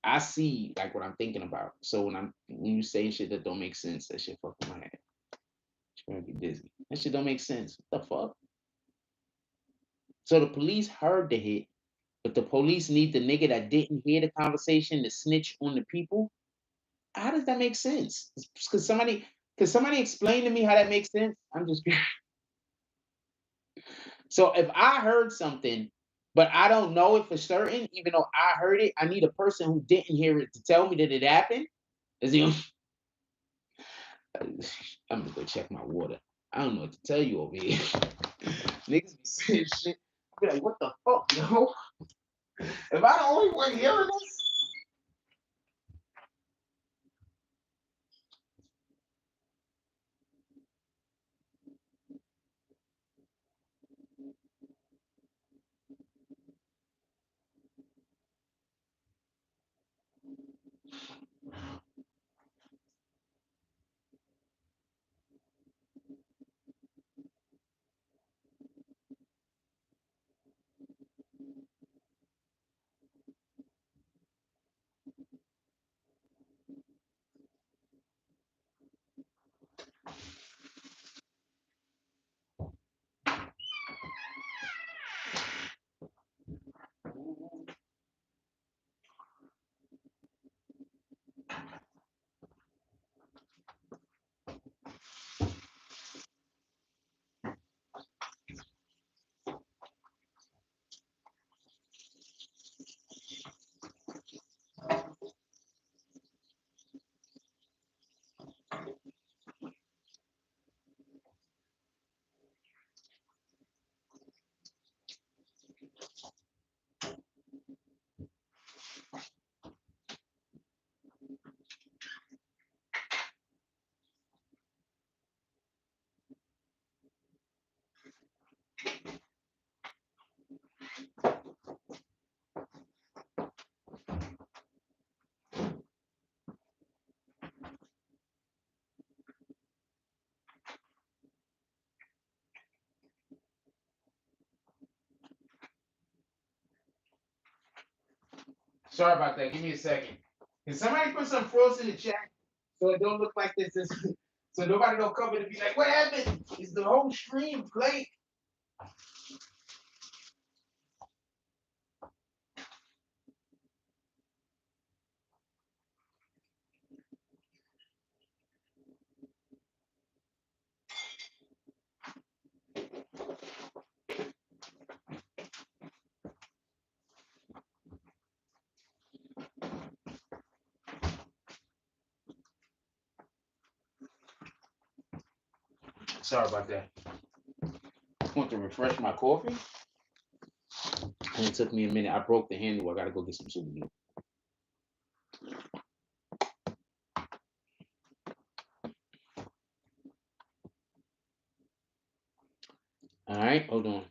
I see like what I'm thinking about. So when you say shit that don't make sense, that shit fuck with my head. It's gonna be dizzy. That shit don't make sense. What the fuck? So the police heard the hit, but the police need the nigga that didn't hear the conversation to snitch on the people. How does that make sense? Could somebody explain to me how that makes sense? I'm just so if I heard something, but I don't know it for certain, even though I heard it, I need a person who didn't hear it to tell me that it happened. Is the I'm gonna go check my water. I don't know what to tell you over here. Niggas be saying shit. I be like, what the fuck, yo? Am I the only one hearing this? Sorry about that. Give me a second. Can somebody put some frost in the chat so it don't look like this? So nobody don't come in and be like, what happened? Is the whole stream playing? Sorry about that. I want to refresh my coffee. And it took me a minute. I broke the handle. I gotta go get some soup again. All right, hold on.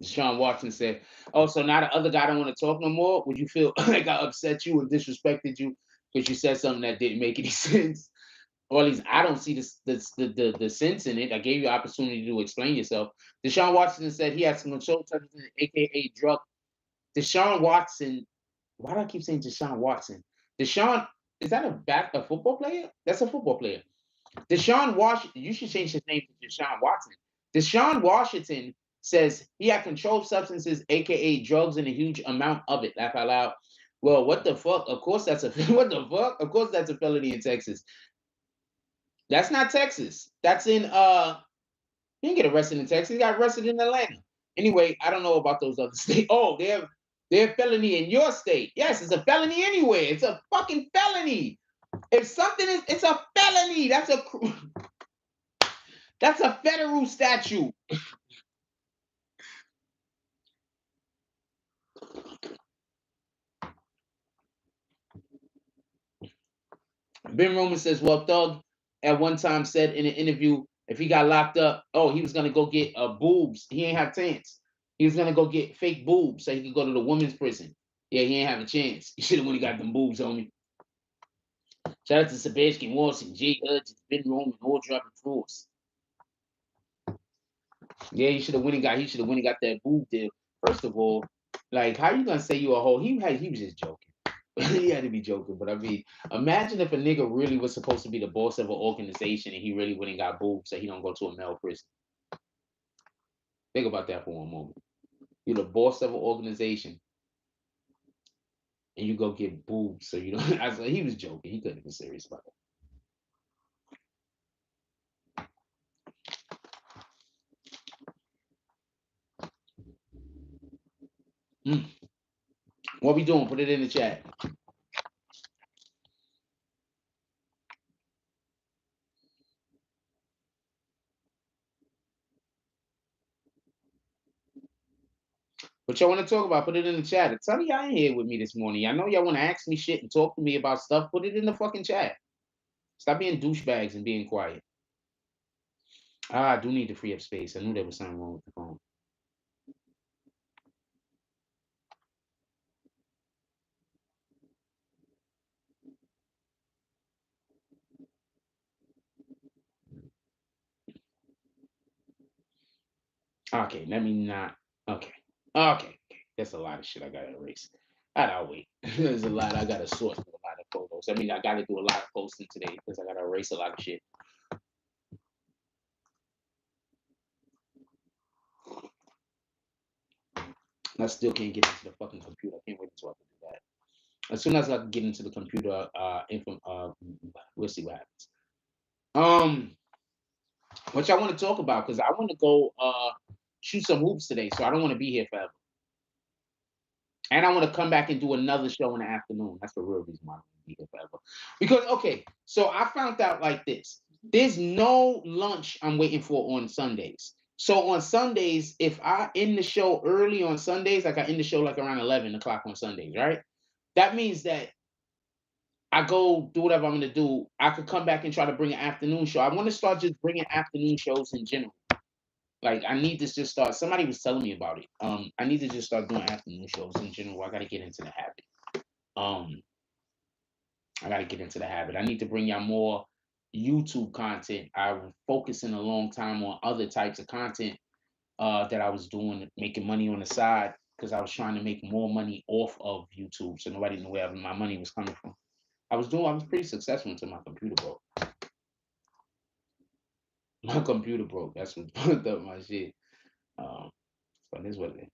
Deshaun Watson said, "Oh, so now the other guy don't want to talk no more? Would you feel like I upset you and disrespected you because you said something that didn't make any sense? Or at least I don't see the sense in it. I gave you opportunity to explain yourself." Deshaun Watson said he had some control substances, aka drug. Deshaun Watson. Why do I keep saying Deshaun Watson? Deshaun, is that a football player? That's a football player. Deshaun Washington, you should change his name to Deshaun Watson. Deshaun Washington says he had controlled substances, aka drugs, and a huge amount of it. Laugh out loud. Well, what the fuck? Of course that's a what the fuck? Of course that's a felony in Texas. That's not Texas. That's in he didn't get arrested in Texas. He got arrested in Atlanta. Anyway, I don't know about those other states. Oh, they're felony in your state. Yes, it's a felony anywhere. It's a fucking felony. If something is, it's a felony. That's a federal statute. Ben Roman says, well, Thug at one time said in an interview, if he got locked up, oh, he was gonna go get boobs. He ain't have chance. He was gonna go get fake boobs so he could go to the women's prison. Yeah, he ain't have a chance. He should have when he got them boobs on me. Shout out to Sebastian Watson, Jay Hudgens, Ben Roman, all dropping fruits. Yeah, he should have when he got that boob deal. First of all, like how you gonna say you a hoe? He was just joking. He had to be joking, but I mean, imagine if a nigga really was supposed to be the boss of an organization and he really went and got boobs so he don't go to a male prison. Think about that for one moment. You're the boss of an organization and you go get boobs so you don't. I was like, he was joking. He couldn't have been serious about it. What we doing? Put it in the chat. What y'all want to talk about? Put it in the chat. Tell me y'all ain't here with me this morning. I know y'all want to ask me shit and talk to me about stuff. Put it in the fucking chat. Stop being douchebags and being quiet. I do need to free up space. I knew there was something wrong with the phone. Okay, let me not. Okay. That's a lot of shit I gotta erase. I'll wait. There's a lot I gotta sort through a lot of photos. I mean, I gotta do a lot of posting today because I gotta erase a lot of shit. I still can't get into the fucking computer. I can't wait until I can do that. As soon as I can get into the computer, we'll see what happens. What y'all want to talk about? Because I want to go shoot some hoops today, so I don't want to be here forever. And I want to come back and do another show in the afternoon. That's the real reason why I want to be here forever. Because okay, so I found out like this. There's no lunch I'm waiting for on Sundays. So on Sundays, if I end the show early on Sundays, like I end the show like around 11 o'clock on Sundays, right? That means that I go do whatever I'm gonna do. I could come back and try to bring an afternoon show. I want to start just bringing afternoon shows in general. Like I need to just start. Somebody was telling me about it. I need to just start doing afternoon shows in general. I got to get into the habit. I got to get into the habit. I need to bring y'all more YouTube content. I was focusing a long time on other types of content that I was doing, making money on the side because I was trying to make more money off of YouTube, so nobody knew where my money was coming from. I was pretty successful until my computer broke. My computer broke. That's what fucked up my shit. But this what it is.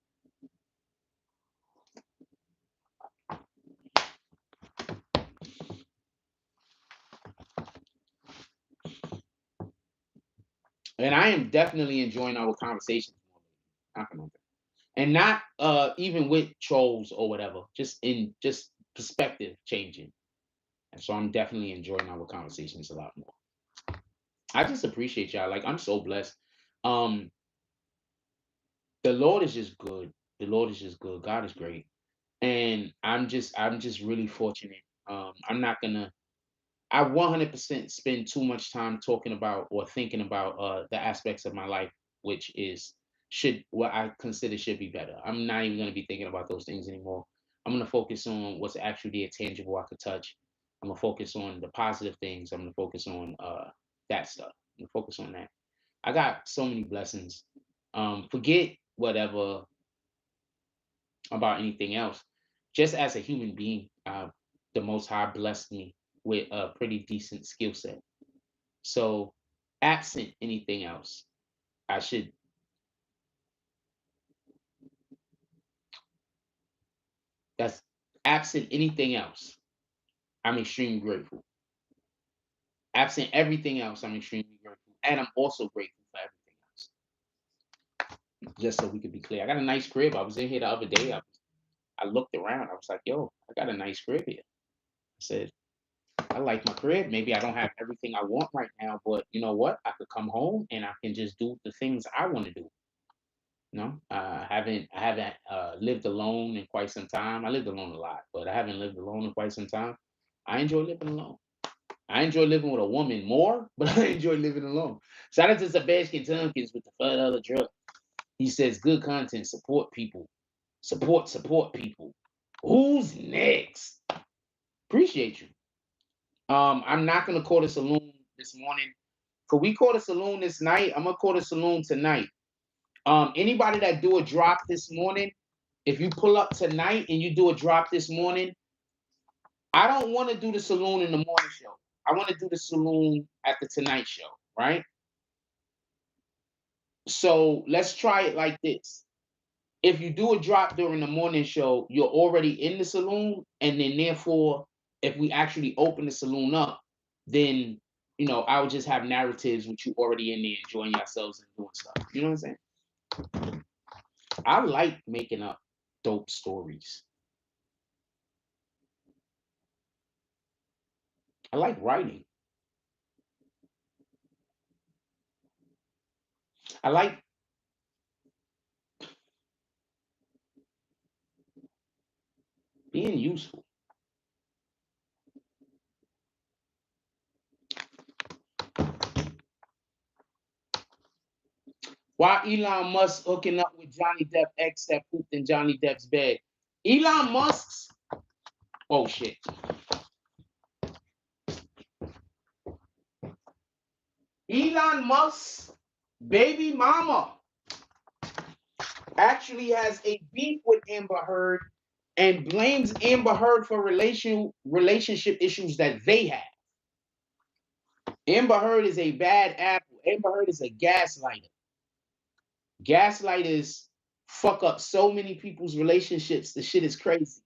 And I am definitely enjoying our conversations. And not even with trolls or whatever, just perspective changing. And so I'm definitely enjoying our conversations a lot more. I just appreciate y'all. Like, I'm so blessed. Um, the Lord is just good. The Lord is just good. God is great. And I'm just really fortunate. I'm not gonna I 100% spend too much time talking about or thinking about the aspects of my life which is should what I consider should be better. I'm not even going to be thinking about those things anymore. I'm going to focus on what's actually there, tangible, I could touch. I'm going to focus on the positive things. I'm going to focus on that stuff. I'm going to focus on that. I got so many blessings. Forget whatever about anything else. Just as a human being, the Most High blessed me with a pretty decent skill set. So, absent anything else, I should. That's absent anything else. I'm extremely grateful. Absent everything else, I'm extremely grateful, and I'm also grateful for everything else. Just so we could be clear, I got a nice crib. I was in here the other day. I looked around. I was like, "Yo, I got a nice crib here." I said, I like my crib. Maybe I don't have everything I want right now, but you know what? I could come home and I can just do the things I want to do. No, I haven't lived alone in quite some time. I lived alone a lot, but I haven't lived alone in quite some time. I enjoy living alone. I enjoy living with a woman more, but I enjoy living alone. Shout out to Sebastian Tompkins with the $5 drug. He says, "Good content, support people, support people." Who's next? Appreciate you. I'm not gonna call the saloon this morning. Could we call the saloon this night? I'm gonna call the saloon tonight. Anybody that do a drop this morning, if you pull up tonight and you do a drop this morning, I don't want to do the saloon in the morning show. I want to do the saloon at the tonight show, right? So let's try it like this. If you do a drop during the morning show, you're already in the saloon, and then therefore, if we actually open the saloon up, then I would just have narratives with you already in there enjoying yourselves and doing stuff. You know what I'm saying? I like making up dope stories. I like writing. I like being useful. Why Elon Musk hooking up with Johnny Depp ex that pooped in Johnny Depp's bed? Elon Musk's oh shit. Elon Musk's baby mama actually has a beef with Amber Heard and blames Amber Heard for relationship issues that they have. Amber Heard is a bad apple. Amber Heard is a gaslighter. Gaslighters fuck up so many people's relationships. The shit is crazy.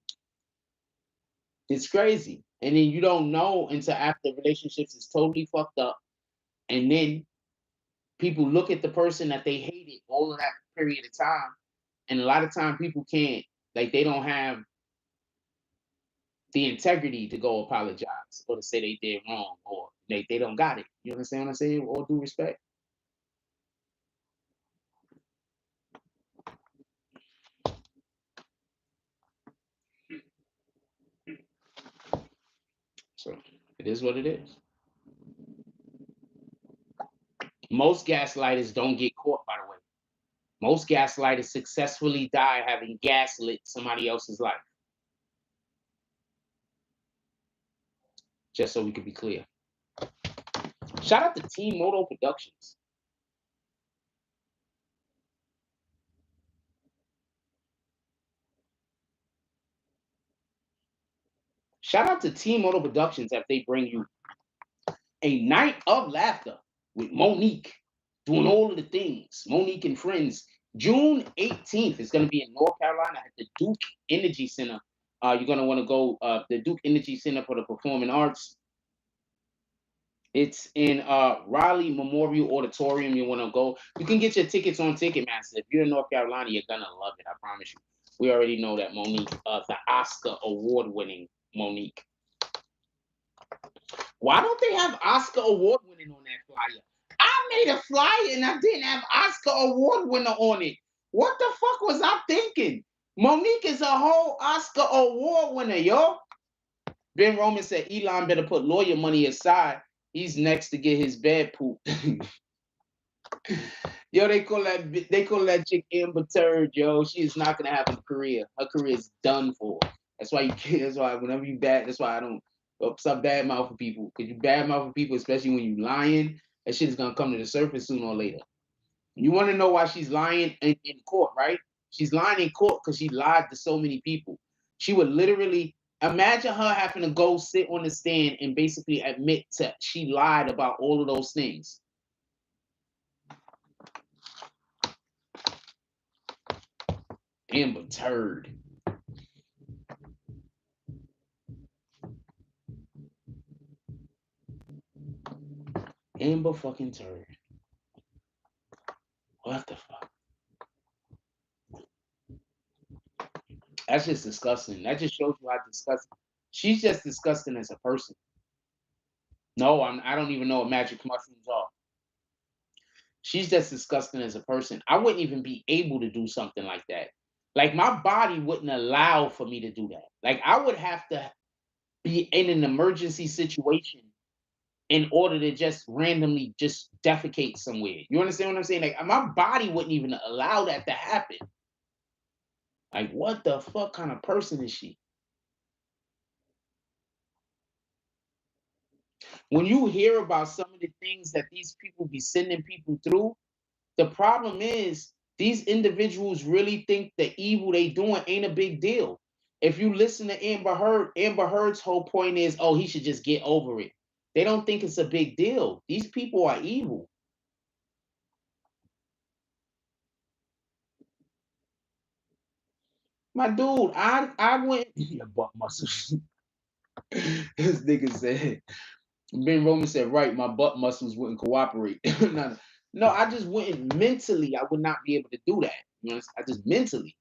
It's crazy. And then you don't know until after relationships is totally fucked up. And then people look at the person that they hated all of that period of time. And a lot of time people can't, like, they don't have the integrity to go apologize or to say they did wrong or they don't got it. You understand what I'm saying? With all due respect. So it is what it is. Most gaslighters don't get caught, by the way. Most gaslighters successfully die having gaslit somebody else's life. Just so we can be clear. Shout out to Team Moto Productions. Shout out to Team Moto Productions if they bring you a night of laughter with Monique doing all of the things. Monique and friends. June 18th is going to be in North Carolina at the Duke Energy Center. You're going to want to go the Duke Energy Center for the Performing Arts. It's in Raleigh Memorial Auditorium. You want to go. You can get your tickets on Ticketmaster. If you're in North Carolina, you're going to love it. I promise you. We already know that Monique, the Oscar award-winning Monique. Why don't they have Oscar award-winning on that flyer? made a flyer and I didn't have Oscar award winner on it. What the fuck was I thinking? Monique is a whole Oscar award winner, yo. Ben Roman said Elon better put lawyer money aside. He's next to get his bed pooped. Yo, they call that chick Amber Turd, yo. She is not gonna have a career. Her career is done for. That's why you can't. That's why whenever you bad, that's why I don't stop bad mouthing people. Cause you bad mouthing people, especially when you lying, that shit is gonna come to the surface sooner or later. You want to know why she's lying in court, right? She's lying in court because she lied to so many people. She would literally imagine her having to go sit on the stand and basically admit that she lied about all of those things. Amber Turd. Amber fucking Turd. What the fuck? That's just disgusting. That just shows you how disgusting. She's just disgusting as a person. No, I don't even know what magic mushrooms are. She's just disgusting as a person. I wouldn't even be able to do something like that. Like my body wouldn't allow for me to do that. Like I would have to be in an emergency situation in order to just randomly just defecate somewhere. You understand what I'm saying? Like my body wouldn't even allow that to happen. Like what the fuck kind of person is she? When you hear about some of the things that these people be sending people through, the problem is these individuals really think the evil they doing ain't a big deal. If you listen to Amber Heard's whole point is, oh, he should just get over it. They don't think it's a big deal. These people are evil. My dude, I went your butt muscles. This nigga said, Ben Roman said, right, my butt muscles wouldn't cooperate. No, I just wouldn't mentally, I would not be able to do that. You know, I just mentally.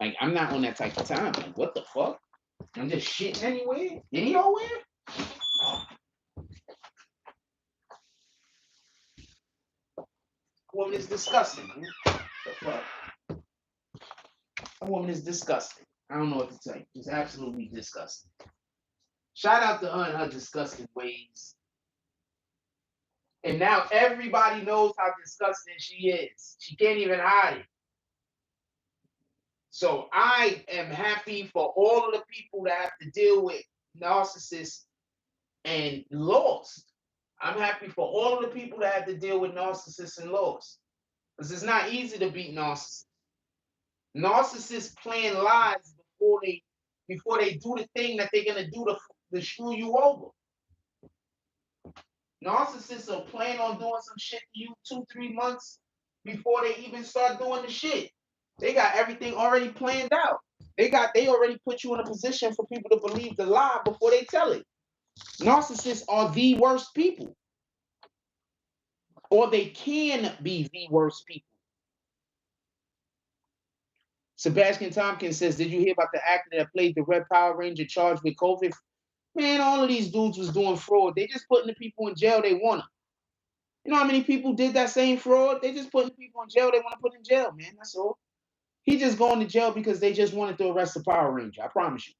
Like, I'm not on that type of time. Like, what the fuck? I'm just shitting anywhere? Anywhere? Woman is disgusting, man. The fuck? That woman is disgusting. I don't know what to tell you. She's absolutely disgusting. Shout out to her and her disgusting ways. And now everybody knows how disgusting she is. She can't even hide it. So I am happy for all of the people that have to deal with narcissists and lost. I'm happy for all of the people that have to deal with narcissists and lost. Because it's not easy to beat narcissists. Narcissists plan lies before they do the thing that they're gonna do to screw you over. Narcissists will plan on doing some shit to you 2-3 months before they even start doing the shit. They got everything already planned out. They already put you in a position for people to believe the lie before they tell it. Narcissists are the worst people. Or they can be the worst people. Sebastian Tompkins says, did you hear about the actor that played the Red Power Ranger charged with COVID? Man, all of these dudes was doing fraud. They just putting the people in jail they want them. You know how many people did that same fraud? They just putting people in jail they want to put in jail, man. That's all. He just going to jail because they just wanted to arrest the Power Ranger. I promise you.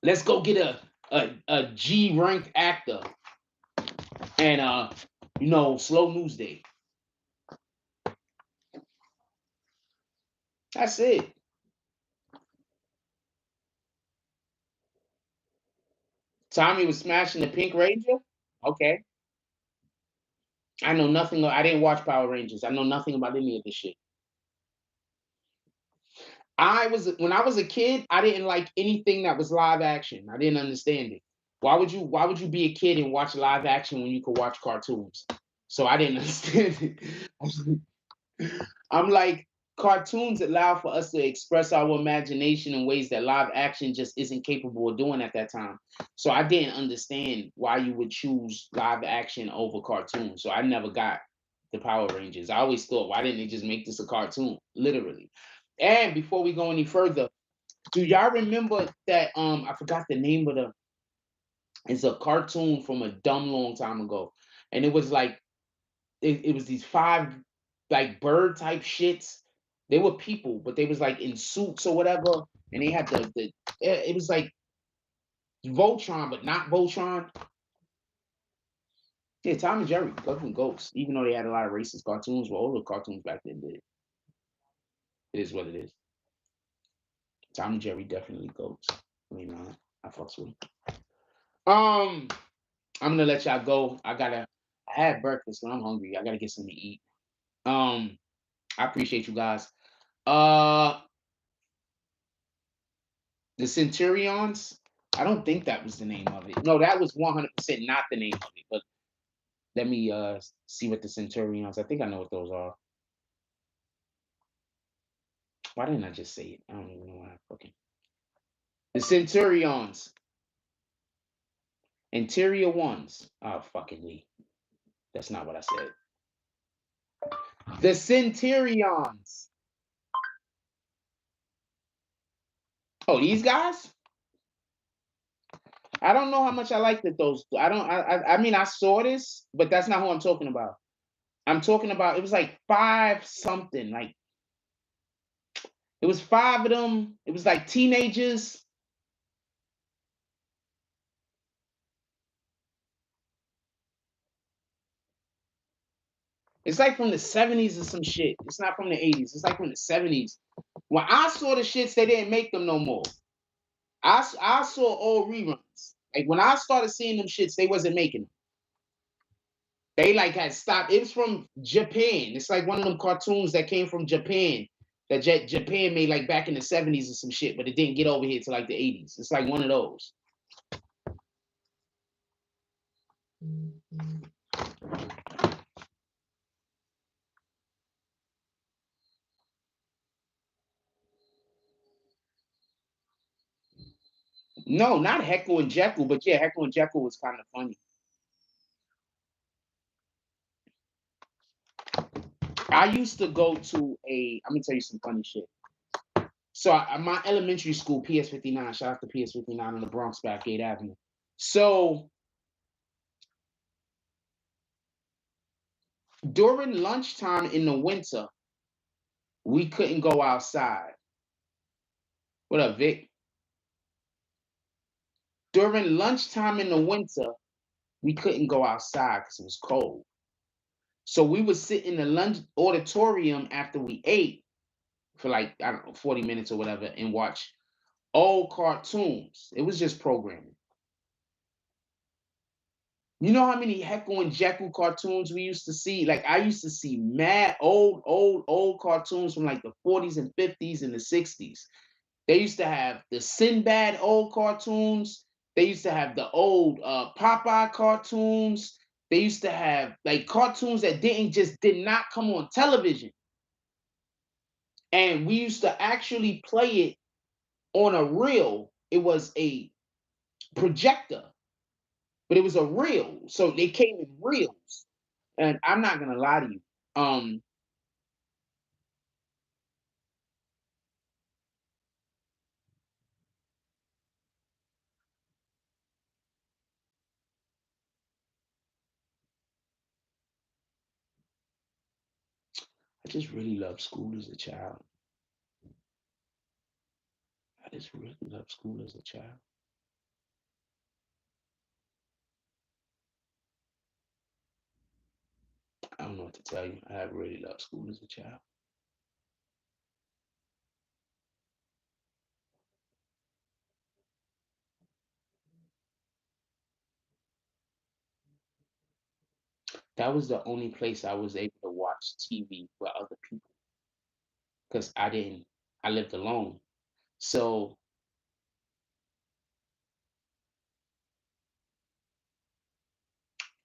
Let's go get a G ranked actor and slow news day. That's it. Tommy was smashing the Pink Ranger. Okay. I know nothing. I didn't watch Power Rangers. I know nothing about any of this shit. When I was a kid, I didn't like anything that was live action. I didn't understand it. Why would you be a kid and watch live action when you could watch cartoons? So I didn't understand it. I'm like, cartoons allow for us to express our imagination in ways that live action just isn't capable of doing at that time. So I didn't understand why you would choose live action over cartoons. So I never got the Power Rangers. I always thought, why didn't they just make this a cartoon? Literally. And before we go any further, do y'all remember that I forgot the name of It's a cartoon from a dumb long time ago, and it was like it was these five like bird type shits. They were people, but they was like in suits or whatever, and they had it was like Voltron, but not Voltron. Yeah, Tom and Jerry, Love Ghosts. Even though they had a lot of racist cartoons, well, all the cartoons back then did. It is what it is. Tom and Jerry definitely goats. I mean, I fucks with them. I'm gonna let y'all go. I had breakfast, but I'm hungry. I gotta get something to eat. I appreciate you guys. Uh, the Centurions. I don't think that was the name of it. No, that was 100% not the name of it. But let me see what the Centurions. I think I know what those are. Why didn't I just say it? I don't even know why I fucking. The Centurions. Interior ones. Oh, fucking me. That's not what I said. The Centurions. Oh, these guys? I don't know how much I liked it, those. I mean, I saw this, but that's not who I'm talking about. I'm talking about, it was like five something. Like, it was five of them. It was like teenagers. It's like from the 70s or some shit. It's not from the 80s. It's like from the 70s. When I saw the shits, they didn't make them no more. I saw old reruns. Like when I started seeing them shits, they wasn't making them. They like had stopped. It was from Japan. It's like one of them cartoons that came from Japan that Japan made like back in the 70s or some shit, but it didn't get over here to like the 80s. It's like one of those. No, not Heckle and Jekyll, but yeah, Heckle and Jekyll was kind of funny. I used to go to I'm gonna tell you some funny shit. So my elementary school, PS59, shout out to PS59 on the Bronx Backgate Avenue. So during lunchtime in the winter, we couldn't go outside. What up, Vic? During lunchtime in the winter, we couldn't go outside because it was cold. So we would sit in the lunch auditorium after we ate for like, I don't know, 40 minutes or whatever and watch old cartoons. It was just programming. You know how many Heckle and Jekyll cartoons we used to see? Like I used to see mad old cartoons from like the 40s and 50s and the 60s. They used to have the Sinbad old cartoons. They used to have the old Popeye cartoons. They used to have like cartoons that did not come on television. And we used to actually play it on a reel. It was a projector, but it was a reel. So they came in reels. And I'm not gonna lie to you. I just really loved school as a child. I just really loved school as a child. I don't know what to tell you. I have really loved school as a child. That was the only place I was able to watch TV with other people because I lived alone. So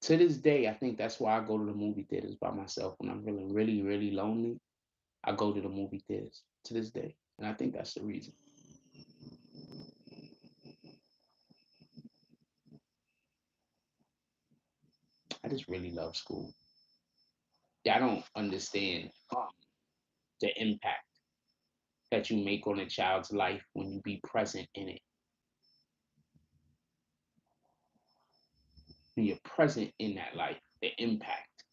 to this day, I think that's why I go to the movie theaters by myself when I'm feeling really, really lonely. I go to the movie theaters to this day. And I think that's the reason. I just really love school. Yeah, I don't understand the impact that you make on a child's life when you be present in it. when you're present in that life, the impact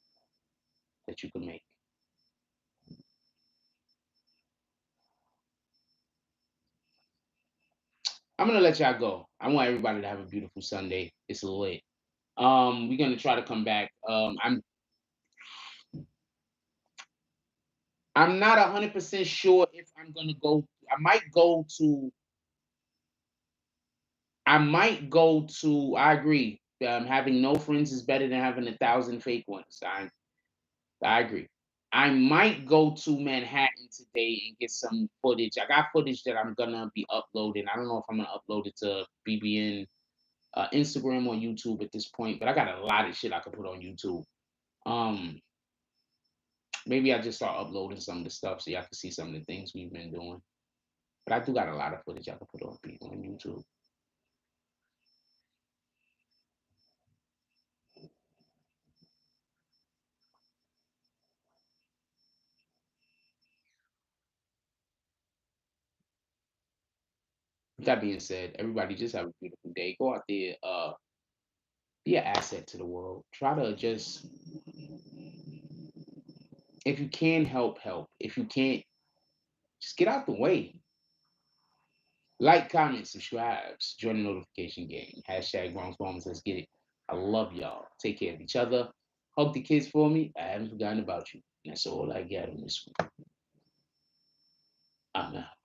that you can make. I'm gonna let y'all go. I want everybody to have a beautiful Sunday. It's lit. We're gonna try to come back. I'm not 100% sure if I'm gonna go. I might go to. I might go to. I agree. Having no friends is better than having 1,000 fake ones. I agree. I might go to Manhattan today and get some footage. I got footage that I'm gonna be uploading. I don't know if I'm gonna upload it to BBN Instagram or YouTube at this point, but I got a lot of shit I could put on YouTube. Um, Maybe I just start uploading some of the stuff so y'all can see some of the things we've been doing. But I do got a lot of footage I can put on YouTube. With that being said, everybody just have a beautiful day. Go out there, be an asset to the world. Try to just, if you can help, help. If you can't, just get out the way. Like, comment, subscribe, join the notification game. Hashtag Bronx Bombers. Let's get it. I love y'all. Take care of each other. Hug the kids for me. I haven't forgotten about you. And that's all I got on this one. I'm out.